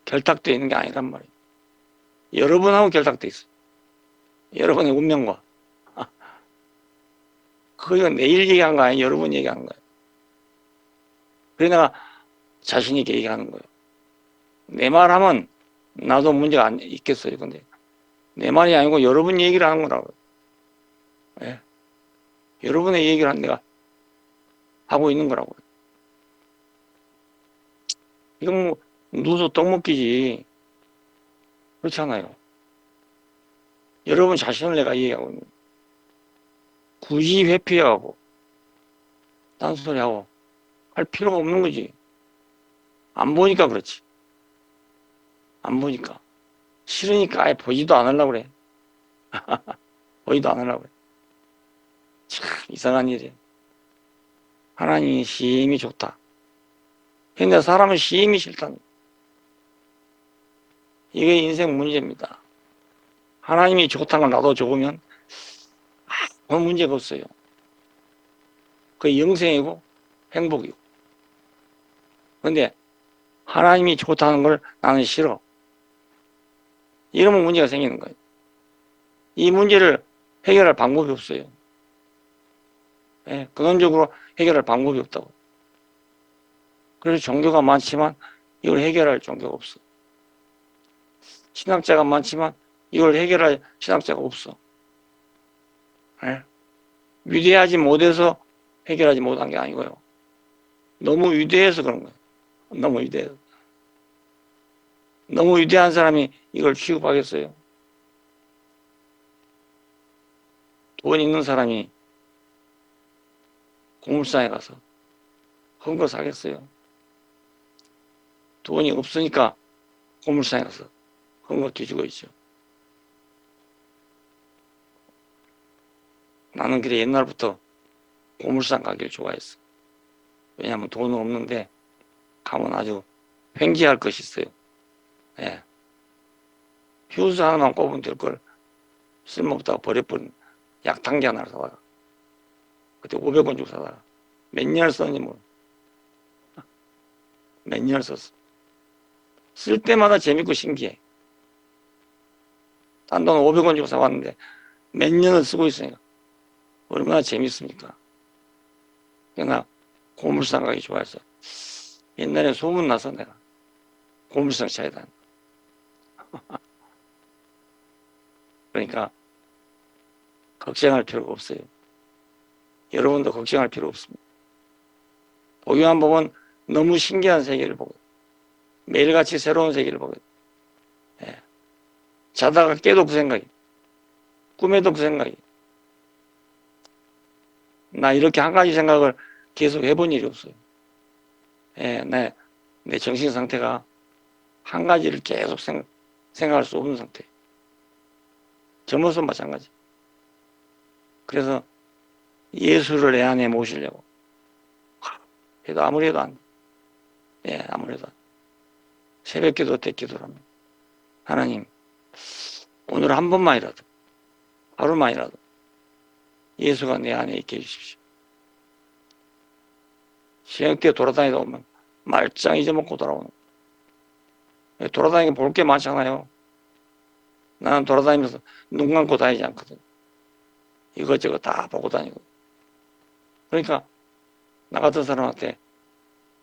결탁되어 있는 게 아니란 말이에요. 여러분하고 결탁되어 있어요. 여러분의 운명과. 그거 내일 얘기한 거 아니에요. 여러분 얘기하는 거예요. 그래서 내가 자신 있게 얘기하는 거예요. 내 말 하면 나도 문제가 있겠어요. 근데 내 말이 아니고 여러분 얘기를 하는 거라고요. 예. 여러분의 얘기를 내가 하고 있는 거라고요. 이건 뭐 누수 떡먹기지. 그렇잖아요. 여러분 자신을 내가 얘기하고 있는 거예요. 굳이 회피하고 딴소리하고 할 필요가 없는 거지. 안 보니까 그렇지. 안 보니까. 싫으니까 아예 보지도 않으려고 그래. 보지도 않으려고 그래. 참 이상한 일이야. 하나님이 심히 좋다. 근데 사람은 심히 싫다. 이게 인생 문제입니다. 하나님이 좋다는 걸 나도 좋으면 아무 문제가 없어요. 그게 영생이고 행복이고. 근데 하나님이 좋다는 걸 나는 싫어. 이러면 문제가 생기는 거예요. 이 문제를 해결할 방법이 없어요. 예, 근원적으로 해결할 방법이 없다고. 그래서 종교가 많지만 이걸 해결할 종교가 없어. 신학자가 많지만 이걸 해결할 신학자가 없어. 예? 위대하지 못해서 해결하지 못한 게 아니고요. 너무 위대해서 그런 거예요. 너무 위대해서. 너무 위대한 사람이 이걸 취급하겠어요? 돈 있는 사람이 고물상에 가서 헌거 사겠어요? 돈이 없으니까 고물상에 가서 헌거 뒤지고 있죠. 나는 그래 옛날부터 고물상 가기를 좋아했어. 왜냐하면 돈은 없는데 가면 아주 횡재할 것이 있어요. 예. 휴수 하나만 꼽으면 될 걸 쓸모없다고 버려버린 약탕기 하나를 사다가 그때 500원 주고 사다가 몇 년을 썼니 뭐. 몇 년을 썼어. 쓸 때마다 재밌고 신기해. 딴 돈 500원 주고 사왔는데 몇 년을 쓰고 있으니까 얼마나 재밌습니까? 그러나 고물상 가기 좋아해서 옛날에 소문 나서 내가 고물상 차에다. 그러니까 걱정할 필요가 없어요. 여러분도 걱정할 필요 없습니다. 보기만 보면 너무 신기한 세계를 보고 매일같이 새로운 세계를 보고 예. 자다가 깨도 그 생각이 꿈에도 그 생각이 나 이렇게 한 가지 생각을 계속 해본 일이 없어요. 예, 내 정신 상태가 한 가지를 계속 생각할 수 없는 상태. 젊어서 마찬가지. 그래서 예수를 내 안에 모시려고 해도 아무리 해도 안 돼. 예, 아무리 해도 안 돼. 새벽기도 때기도를 합니다. 하나님, 오늘 한 번만이라도 하루만이라도 예수가 내 안에 있게 해주십시오. 시행때 돌아다니다 오면 말짱 잊어먹고 돌아오는 돌아다니게 볼 게 많잖아요. 나는 돌아다니면서 눈 감고 다니지 않거든. 이것저것 다 보고 다니고. 그러니까 나 같은 사람한테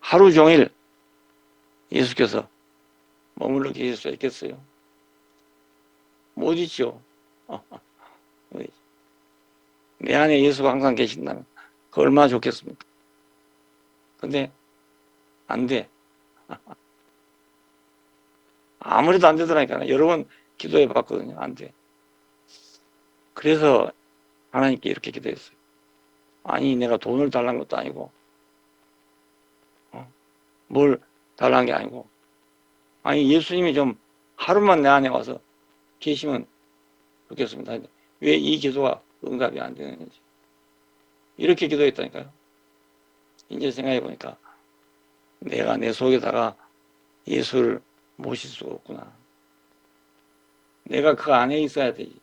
하루 종일 예수께서 머물러 계실 수 있겠어요? 못 있죠. 내 안에 예수가 항상 계신다면 그 얼마나 좋겠습니까? 근데 안 돼. 아무래도 안 되더라니까. 여러 번 기도해 봤거든요. 안 돼. 그래서 하나님께 이렇게 기도했어요. 아니 내가 돈을 달라는 것도 아니고 뭘 달라는 게 아니고 아니 예수님이 좀 하루만 내 안에 와서 계시면 좋겠습니다. 왜 이 기도가 응답이 안 되는지 이렇게 기도했다니까요. 이제 생각해 보니까 내가 내 속에다가 예수를 모실 수가 없구나. 내가 그 안에 있어야 되지.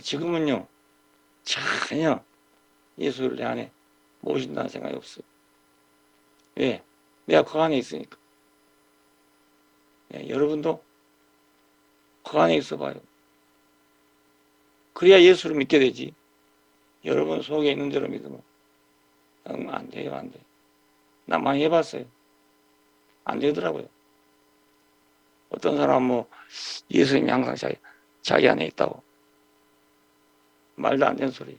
지금은요 전혀 예수를 내 안에 모신다는 생각이 없어요. 왜? 내가 그 안에 있으니까. 예, 여러분도 그 안에 있어 봐요. 그래야 예수를 믿게 되지. 여러분 속에 있는 대로 믿으면 안 돼요, 안 돼. 나 많이 해봤어요. 안 되더라고요. 어떤 사람은 뭐 예수님이 항상 자기 안에 있다고. 말도 안 되는 소리.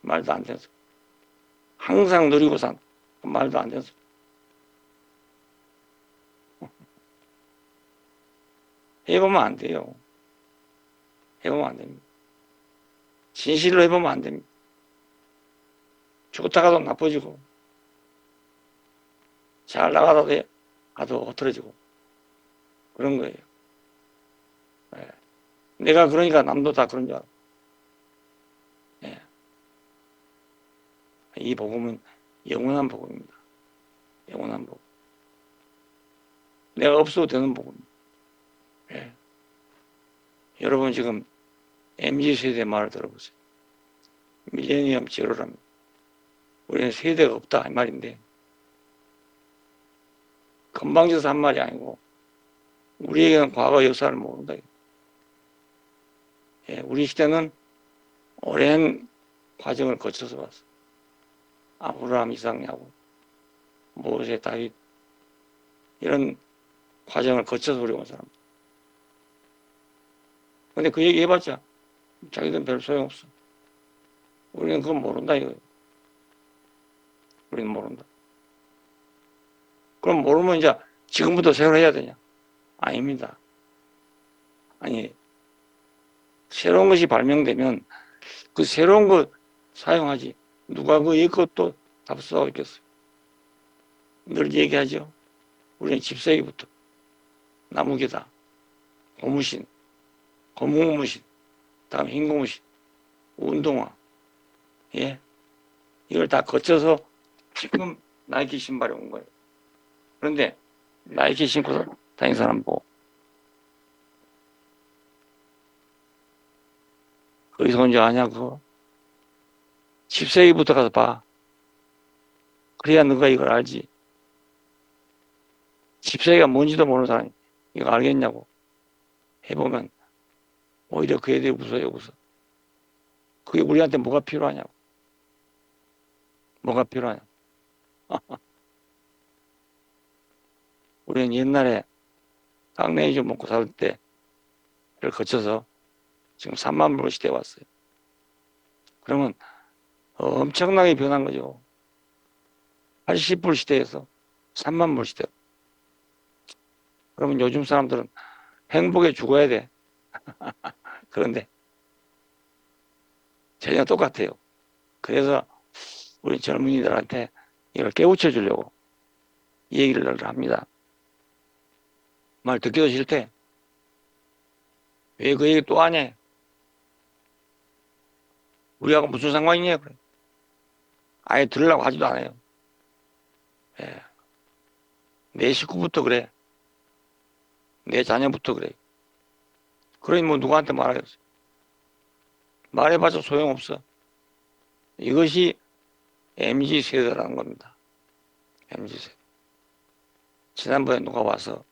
말도 안 되는 소리. 항상 누리고 산 말도 안 되는 소리. 해보면 안 돼요. 해보면 안 됩니다. 진실로 해보면 안 됩니다. 좋다가도 나빠지고 잘 나가다도 가도 흐트러지고 그런 거예요. 예. 내가 그러니까 남도 다 그런 줄 알아. 예. 이 복음은 영원한 복음입니다. 영원한 복음. 내가 없어도 되는 복음입니다. 예. 여러분 지금 MZ세대 말을 들어보세요. 밀레니엄 제로랍니다. 우리는 세대가 없다 이 말인데 건방져서 한 말이 아니고 우리에게는 과거 역사를 모른다. 예, 우리 시대는 오랜 과정을 거쳐서 왔어. 아브라함, 이삭, 야곱, 모세, 다윗 이런 과정을 거쳐서 우리 온 사람. 근데 그 얘기 해봤자 자기들은 별 소용없어. 우리는 그건 모른다 이거예요. 우리는 모른다. 그럼 모르면 이제 지금부터 새로 해야 되냐? 아닙니다. 아니, 새로운 것이 발명되면 그 새로운 것 사용하지. 누가 그 옛것도 답수하고 있겠어요. 늘 얘기하죠. 우리는 집세기부터 나무계다, 고무신, 고무고무신, 다음 흰고무신, 운동화, 예, 이걸 다 거쳐서 지금 나이키 신발이 온 거예요. 그런데 나이키 신고 다니는 사람 보고 거기서 언제 아냐 그거? 집세기부터 가서 봐. 그래야 너가 이걸 알지. 집세기가 뭔지도 모르는 사람이 이거 알겠냐고 해보면 오히려 그에 대해 웃어요, 웃어. 그게 우리한테 뭐가 필요하냐고. 뭐가 필요하냐. 우리는 옛날에 깡냉이 먹고 살 때를 거쳐서 지금 3만 불 시대에 왔어요. 그러면 엄청나게 변한 거죠. 80불 시대에서 3만 불 시대. 그러면 요즘 사람들은 행복에 죽어야 돼. 그런데 전혀 똑같아요. 그래서 우리 젊은이들한테 이걸 깨우쳐 주려고 이 얘기를 합니다. 말 듣기도 싫대. 왜 그 얘기 또 하냐? 우리하고 무슨 상관이냐? 그래. 아예 들으려고 하지도 않아요. 예. 내 식구부터 그래. 내 자녀부터 그래. 그러니 뭐 누구한테 말하겠어. 말해봐도 소용없어. 이것이 MZ세대라는 겁니다. MZ세대. 지난번에 누가 와서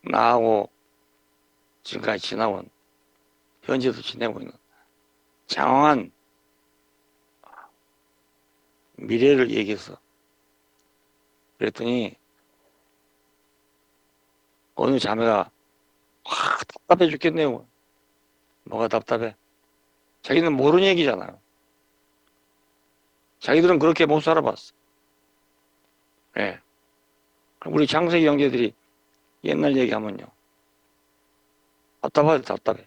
나하고 지금까지 지나온 현재도 지내고 있는 장황한 미래를 얘기해서 그랬더니 어느 자매가 확 답답해 죽겠네요. 뭐가 답답해? 자기는 모르는 얘기잖아요. 자기들은 그렇게 못 살아봤어. 예. 우리 창세기 형제들이 옛날 얘기하면요. 답답하대, 답답해.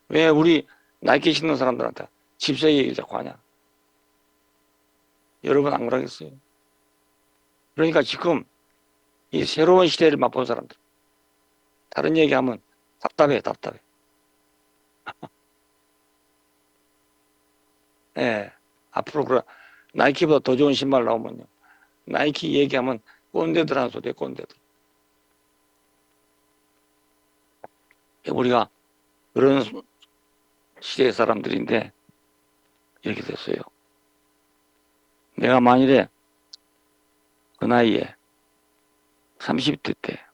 왜 우리 나이키 신는 사람들한테 집세 얘기를 자꾸 하냐? 여러분 안 그러겠어요? 그러니까 지금 이 새로운 시대를 맛본 사람들, 다른 얘기하면 답답해, 답답해. 예. 앞으로 나이키보다 더 좋은 신발 나오면요. 나이키 얘기하면 꼰대들 하는 소리에 꼰대들. 우리가 그런 시대의 사람들인데 이렇게 됐어요. 내가 만일에 그 나이에 30대 때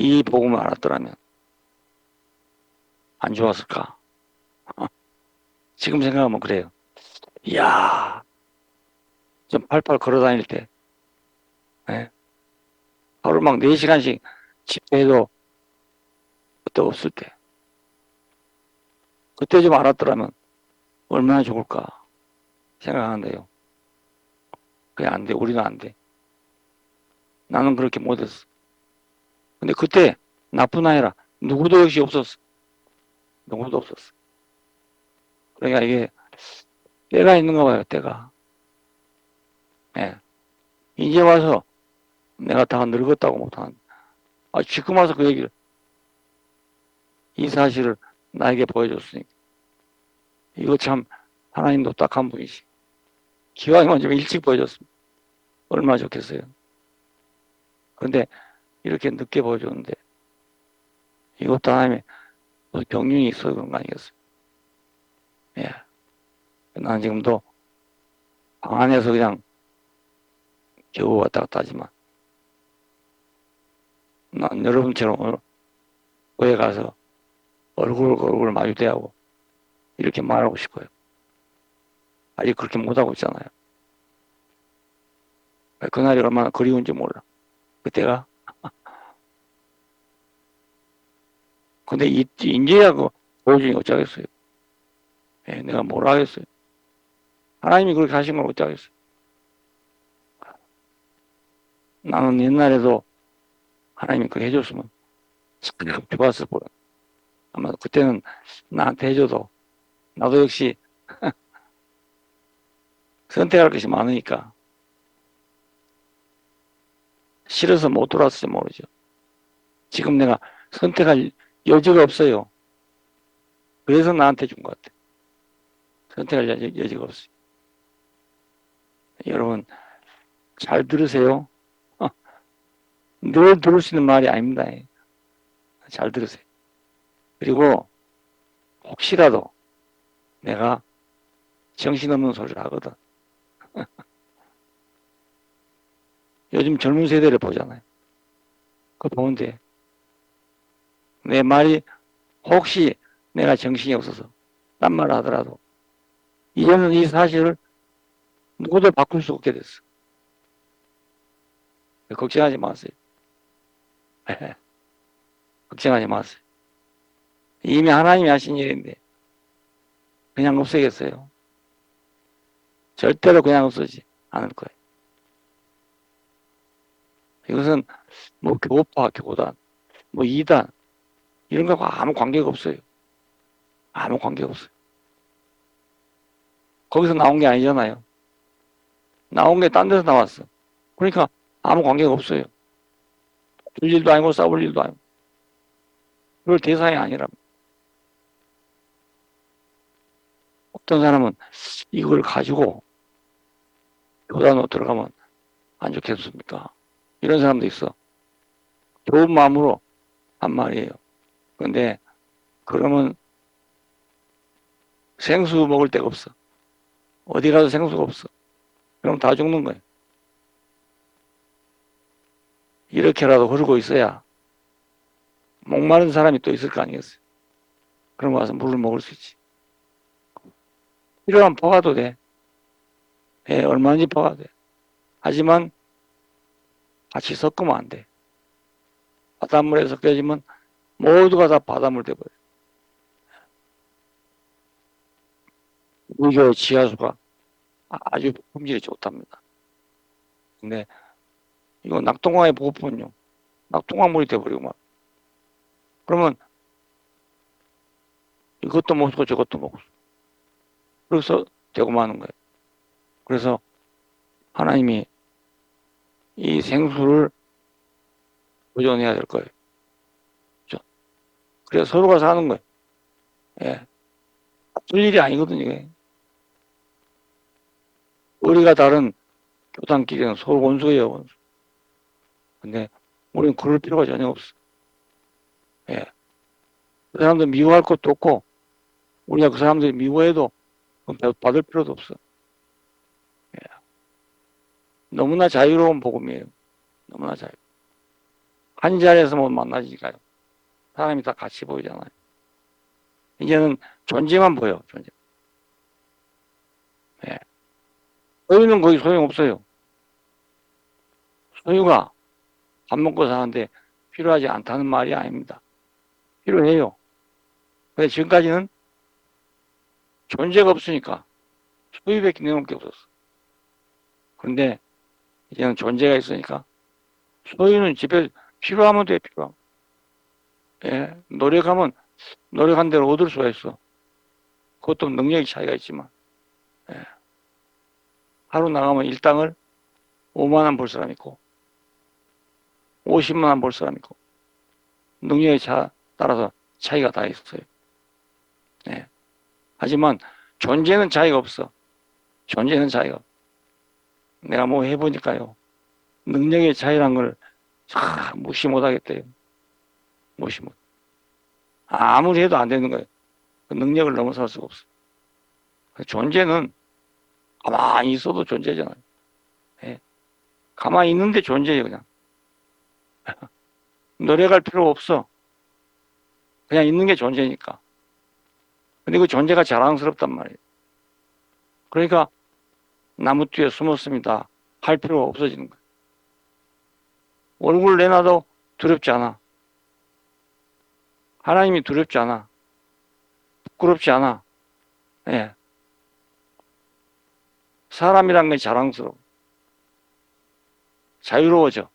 이 복음을 알았더라면 안 좋았을까? 지금 생각하면 그래요. 이야, 좀 팔팔 걸어 다닐 때, 예? 하루 막 4시간씩 집회해도 그때 없을 때. 그때 좀 알았더라면 얼마나 좋을까 생각하는데요. 그냥 안 돼. 우리는 안 돼. 나는 그렇게 못했어. 근데 그때 나쁜 아이라 누구도 역시 없었어. 누구도 없었어. 그러니까 이게 때가 있는가 봐요, 때가. 예. 이제 와서 내가 다 늙었다고 못하는. 지금 와서 그 얘기를, 이 사실을 나에게 보여줬으니까. 이거 참 하나님도 딱한 분이시. 기왕이면 좀 일찍 보여줬으면 얼마나 좋겠어요. 그런데 이렇게 늦게 보여줬는데 이것도 하나님의 경륜이 있어서 그런 거 아니겠어요? 예. 난 지금도 방 안에서 그냥 겨우 왔다 갔다 하지만 난 여러분처럼 오늘 교회 가서 얼굴 마주대하고 이렇게 말하고 싶어요. 아직 그렇게 못하고 있잖아요. 그날이 얼마나 그리운지 몰라. 그때가 근데 이제야 그 보여주니 어쩌겠어요. 예, 내가 뭐라 하겠어요. 하나님이 그렇게 하신 걸 어쩌겠어요. 나는 옛날에도 하나님이 그렇게 해줬으면 참 좋았을 거야. 아마 그때는 나한테 해줘도 나도 역시 선택할 것이 많으니까 싫어서 못 돌아왔을지 모르죠. 지금 내가 선택할 여지가 없어요. 그래서 나한테 준 것 같아. 선택할 여지가 없어요. 여러분 잘 들으세요. 늘 들을 수 있는 말이 아닙니다. 잘 들으세요. 그리고 혹시라도 내가 정신없는 소리를 하거든. 요즘 젊은 세대를 보잖아요. 그거 보면 돼. 내 말이 혹시 내가 정신이 없어서 딴 말을 하더라도 이제는 이 사실을 누구도 바꿀 수 없게 됐어. 걱정하지 마세요. 걱정하지 마세요. 이미 하나님이 하신 일인데 그냥 없애겠어요. 절대로 그냥 없어지지 않을 거예요. 이것은 뭐 교파, 교단, 뭐 이단 이런 거하고 아무 관계가 없어요. 아무 관계가 없어요. 거기서 나온 게 아니잖아요. 나온 게 딴 데서 나왔어. 그러니까 아무 관계가 없어요. 줄 일도 아니고 싸울 일도 아니고. 그걸 대상이 아니랍니다. 어떤 사람은 이걸 가지고 교단으로 들어가면 안 좋겠습니까? 이런 사람도 있어. 좋은 마음으로 한 말이에요. 그런데 그러면 생수 먹을 데가 없어. 어디 가도 생수가 없어. 그럼 다 죽는 거예요. 이렇게라도 흐르고 있어야 목마른 사람이 또 있을 거 아니겠어요. 그럼 와서 물을 먹을 수 있지. 필요하면 퍼가도 돼. 예, 얼마든지 퍼가도 돼. 하지만 같이 섞으면 안 돼. 바닷물에 섞여지면 모두가 다 바닷물 돼버려요. 우리 교회 지하수가 아주 품질이 좋답니다. 근데 이거 낙동강에 보고픈요. 낙동강물이 돼버리고 막. 그러면 이것도 먹고 저것도 먹고. 그래서 되고 마는 거예요. 그래서 하나님이 이 생수를 보존해야 될 거예요. 그렇죠? 그래서 서로가 사는 거예요. 예. 나쁠 일이 아니거든요, 이게. 우리가 다른 교단끼리는 서로 원수예요, 원수. 근데 우리는 그럴 필요가 전혀 없어. 예. 그 사람들 미워할 것도 없고, 우리가 그 사람들이 미워해도 받을 필요도 없어. 예. 너무나 자유로운 복음이에요. 너무나 자유. 한 자리에서 못 만나지니까요. 사람이 다 같이 보이잖아요. 이제는 존재만 보여, 존재. 예. 소유는 거의 소용없어요. 소유가 밥 먹고 사는데 필요하지 않다는 말이 아닙니다. 필요해요. 근데 지금까지는 존재가 없으니까 소유밖에 내놓을 게 없었어. 그런데 이제는 존재가 있으니까 소유는 집에 필요하면 돼, 필요하면. 예. 노력하면 노력한 대로 얻을 수가 있어. 그것도 능력의 차이가 있지만. 예. 하루 나가면 일당을 5만 원 벌 사람 있고 50만 원 벌 사람 있고 능력에 따라서 차이가 다 있어요. 네. 하지만 존재는 차이가 없어. 존재는 차이가 없어. 내가 뭐 해보니까요. 능력의 차이란 걸 무시 못하겠대요. 무시 못. 아무리 해도 안 되는 거예요. 그 능력을 넘어설 수가 없어. 존재는 가만히 있어도 존재잖아요. 네. 가만히 있는데 존재예요, 그냥. 노력할 필요 없어. 그냥 있는 게 존재니까. 근데 그 존재가 자랑스럽단 말이에요. 그러니까 나무 뒤에 숨었습니다. 할 필요가 없어지는 거예요. 얼굴 내놔도 두렵지 않아. 하나님이 두렵지 않아. 부끄럽지 않아. 예. 사람이란 게 자랑스러워. 자유로워져.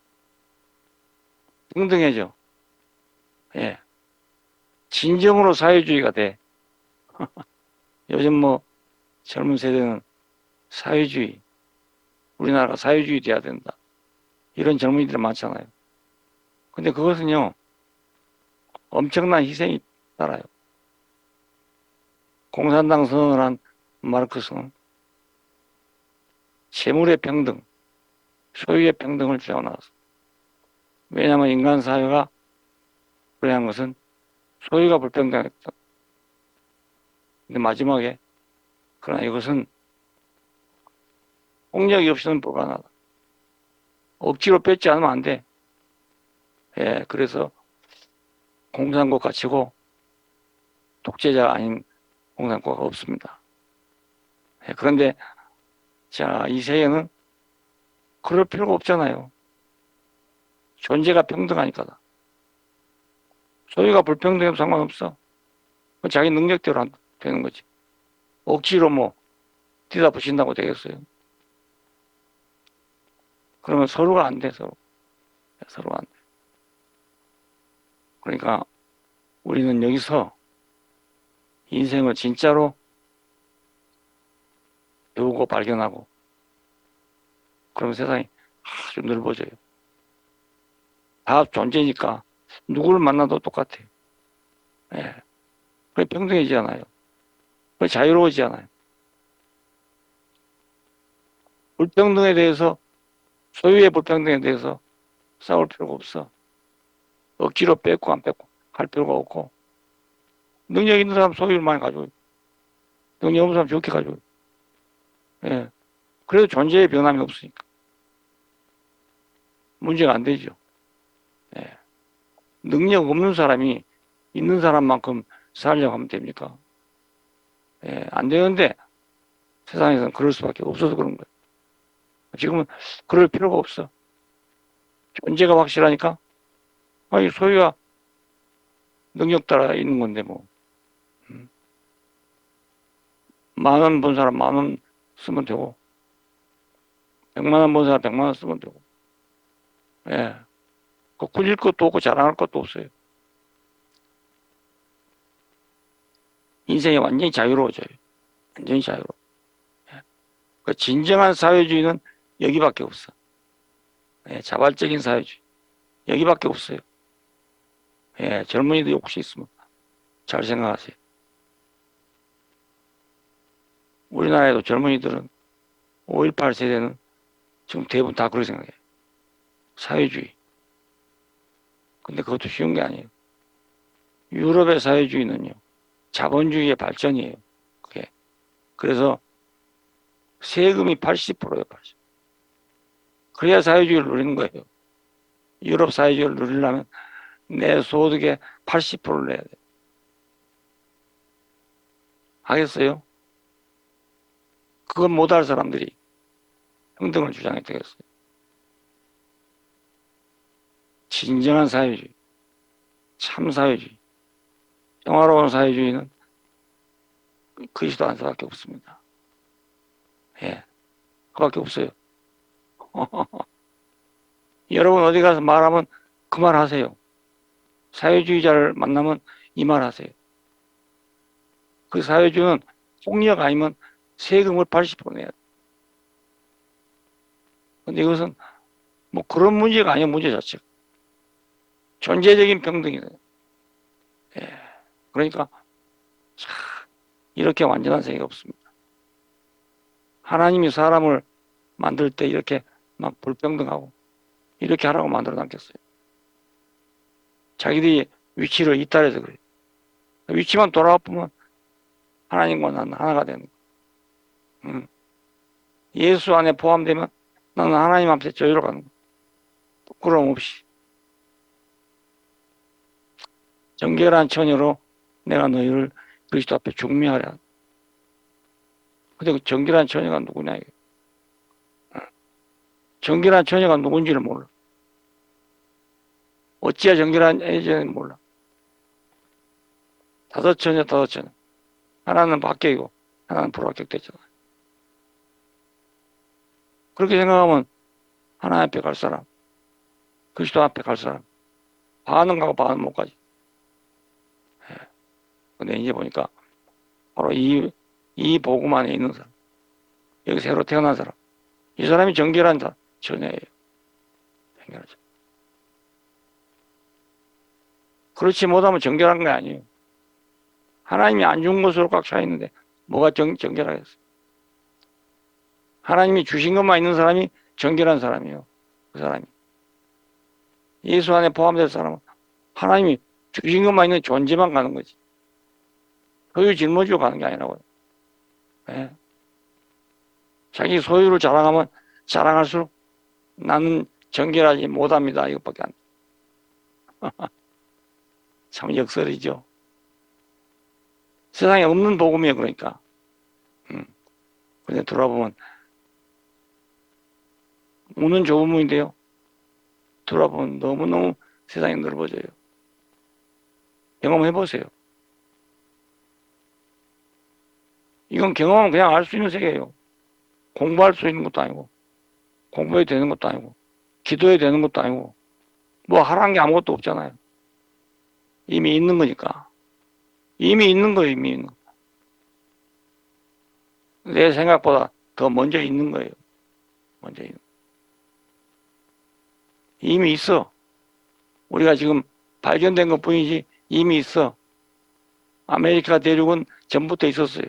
등등해져. 예. 진정으로 사회주의가 돼. 요즘 뭐 젊은 세대는 사회주의, 우리나라가 사회주의 돼야 된다. 이런 젊은이들 많잖아요. 근데 그것은요, 엄청난 희생이 따라요. 공산당 선언을 한 마르크스는 재물의 평등, 소유의 평등을 주장하았어. 왜냐하면 인간 사회가 불행한 것은 소유가 불평등했다. 근데 마지막에 그러나 이것은 폭력이 없이는 불가능하다. 억지로 뺏지 않으면 안 돼. 예, 그래서 공산국가 치고 독재자가 아닌 공산국가가 없습니다. 예, 그런데 자, 이 세계는 그럴 필요가 없잖아요. 존재가 평등하니까. 소유가 불평등해도 상관없어. 자기 능력대로 되는 거지. 억지로 뭐 뒤다 붙인다고 되겠어요. 그러면 서로가 안 돼, 서로가 안 돼. 그러니까 우리는 여기서 인생을 진짜로 배우고 발견하고 그러면 세상이 아주 넓어져요. 다 존재니까 누구를 만나도 똑같아. 예. 그게 평등해지잖아요. 그게 자유로워지잖아요. 불평등에 대해서, 소유의 불평등에 대해서 싸울 필요가 없어. 억지로 뺏고 안 뺏고 할 필요가 없고, 능력 있는 사람 소유를 많이 가지고, 능력 없는 사람 적게 가지고. 예. 그래도 존재의 변함이 없으니까. 문제가 안 되죠. 예. 능력 없는 사람이 있는 사람만큼 살려고 하면 됩니까? 예, 안 되는데 세상에서는 그럴 수밖에 없어서 그런 거예요. 지금은 그럴 필요가 없어. 존재가 확실하니까 아니 소유가 능력 따라 있는 건데 뭐 10,000원 번 사람 10,000원 쓰면 되고 100,000원 번 사람 100,000원 쓰면 되고 예, 그 굴릴 것도 없고 자랑할 것도 없어요. 인생이 완전히 자유로워져요. 완전히 자유로워. 예. 그 진정한 사회주의는 여기밖에 없어. 예, 자발적인 사회주의 여기밖에 없어요. 예, 젊은이들이 혹시 있으면 잘 생각하세요. 우리나라에도 젊은이들은 5.18 세대는 지금 대부분 다 그렇게 생각해요. 사회주의. 근데 그것도 쉬운 게 아니에요. 유럽의 사회주의는요, 자본주의의 발전이에요. 그게. 그래서 세금이 80%예요, 80%. 그래야 사회주의를 누리는 거예요. 유럽 사회주의를 누리려면 내 소득의 80%를 내야 돼요. 하겠어요? 그건 못할 사람들이 평등을 주장해 되겠어요. 진정한 사회주의, 참 사회주의, 평화로운 사회주의는 그리스도 안수밖에 없습니다. 예, 그밖에 없어요. 여러분 어디 가서 말하면 그 말 하세요. 사회주의자를 만나면 이 말 하세요. 그 사회주의는 폭력 아니면 세금을 80% 내야 돼. 근데 이것은 뭐 그런 문제가 아니에요, 문제 자체가. 존재적인 평등이에요. 예. 그러니까 이렇게 완전한 세계가 없습니다. 하나님이 사람을 만들 때 이렇게 막 불평등하고 이렇게 하라고 만들어 놨겠어요. 자기들이 위치를 이탈해서 그래요. 위치만 돌아와 보면 하나님과 나는 하나가 되는 거예요. 예수 안에 포함되면 나는 하나님 앞에 저리로 가는 거예요. 부끄러움 없이. 정결한 처녀로 내가 너희를 그리스도 앞에 중미하랴. 근데 그 정결한 처녀가 누구냐 이게. 정결한 처녀가 누군지를 몰라. 어찌야 정결한 애인지는 몰라. 다섯 처녀, 다섯 처녀. 하나는 합격이고 하나는 불합격됐잖아요. 그렇게 생각하면 하나님 앞에 갈 사람, 그리스도 앞에 갈 사람, 반은 가고 반은 못 가지. 예. 근데 이제 보니까 바로 이 복음 안에 있는 사람, 여기 새로 태어난 사람, 이 사람이 정결한 처녀예요. 정결하죠. 그렇지 못하면 정결한 게 아니에요. 하나님이 안 준 것으로 꽉 차 있는데 뭐가 정결하겠어요? 하나님이 주신 것만 있는 사람이 정결한 사람이에요. 그 사람이. 예수 안에 포함된 사람은 하나님이 주신 것만 있는 존재만 가는 거지. 소유 짊어지고 가는 게 아니라고요. 네. 자기 소유를 자랑하면 자랑할수록 나는 정결하지 못합니다. 이것밖에 안 돼. 참 역설이죠. 세상에 없는 복음이에요. 그러니까. 근데 돌아보면 우는 조문인데요. 돌아보면 너무너무 세상이 넓어져요. 경험해보세요. 이건 경험하면 그냥 알 수 있는 세계예요. 공부할 수 있는 것도 아니고, 공부해야 되는 것도 아니고, 기도해야 되는 것도 아니고, 뭐 하라는 게 아무것도 없잖아요. 이미 있는 거니까. 이미 있는 거예요, 이미 있는 거. 내 생각보다 더 먼저 있는 거예요. 먼저 있는 거. 이미 있어. 우리가 지금 발견된 것 뿐이지 이미 있어. 아메리카 대륙은 전부터 있었어요.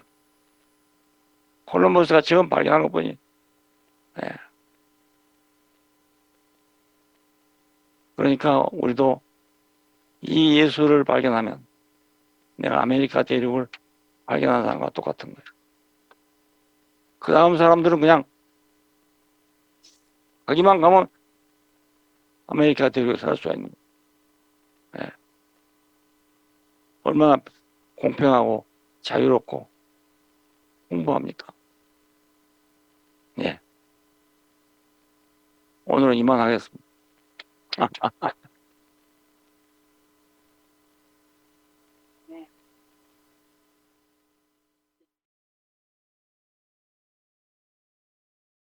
콜럼버스가 처음 발견한 것 뿐이. 네. 그러니까 우리도 이 예수를 발견하면 내가 아메리카 대륙을 발견한 사람과 똑같은 거예요. 그 다음 사람들은 그냥 거기만 가면 아메리카 대륙에 살 수가 있는 거예요. 네. 얼마나 공평하고 자유롭고 풍부합니까? 예. 오늘은 이만하겠습니다.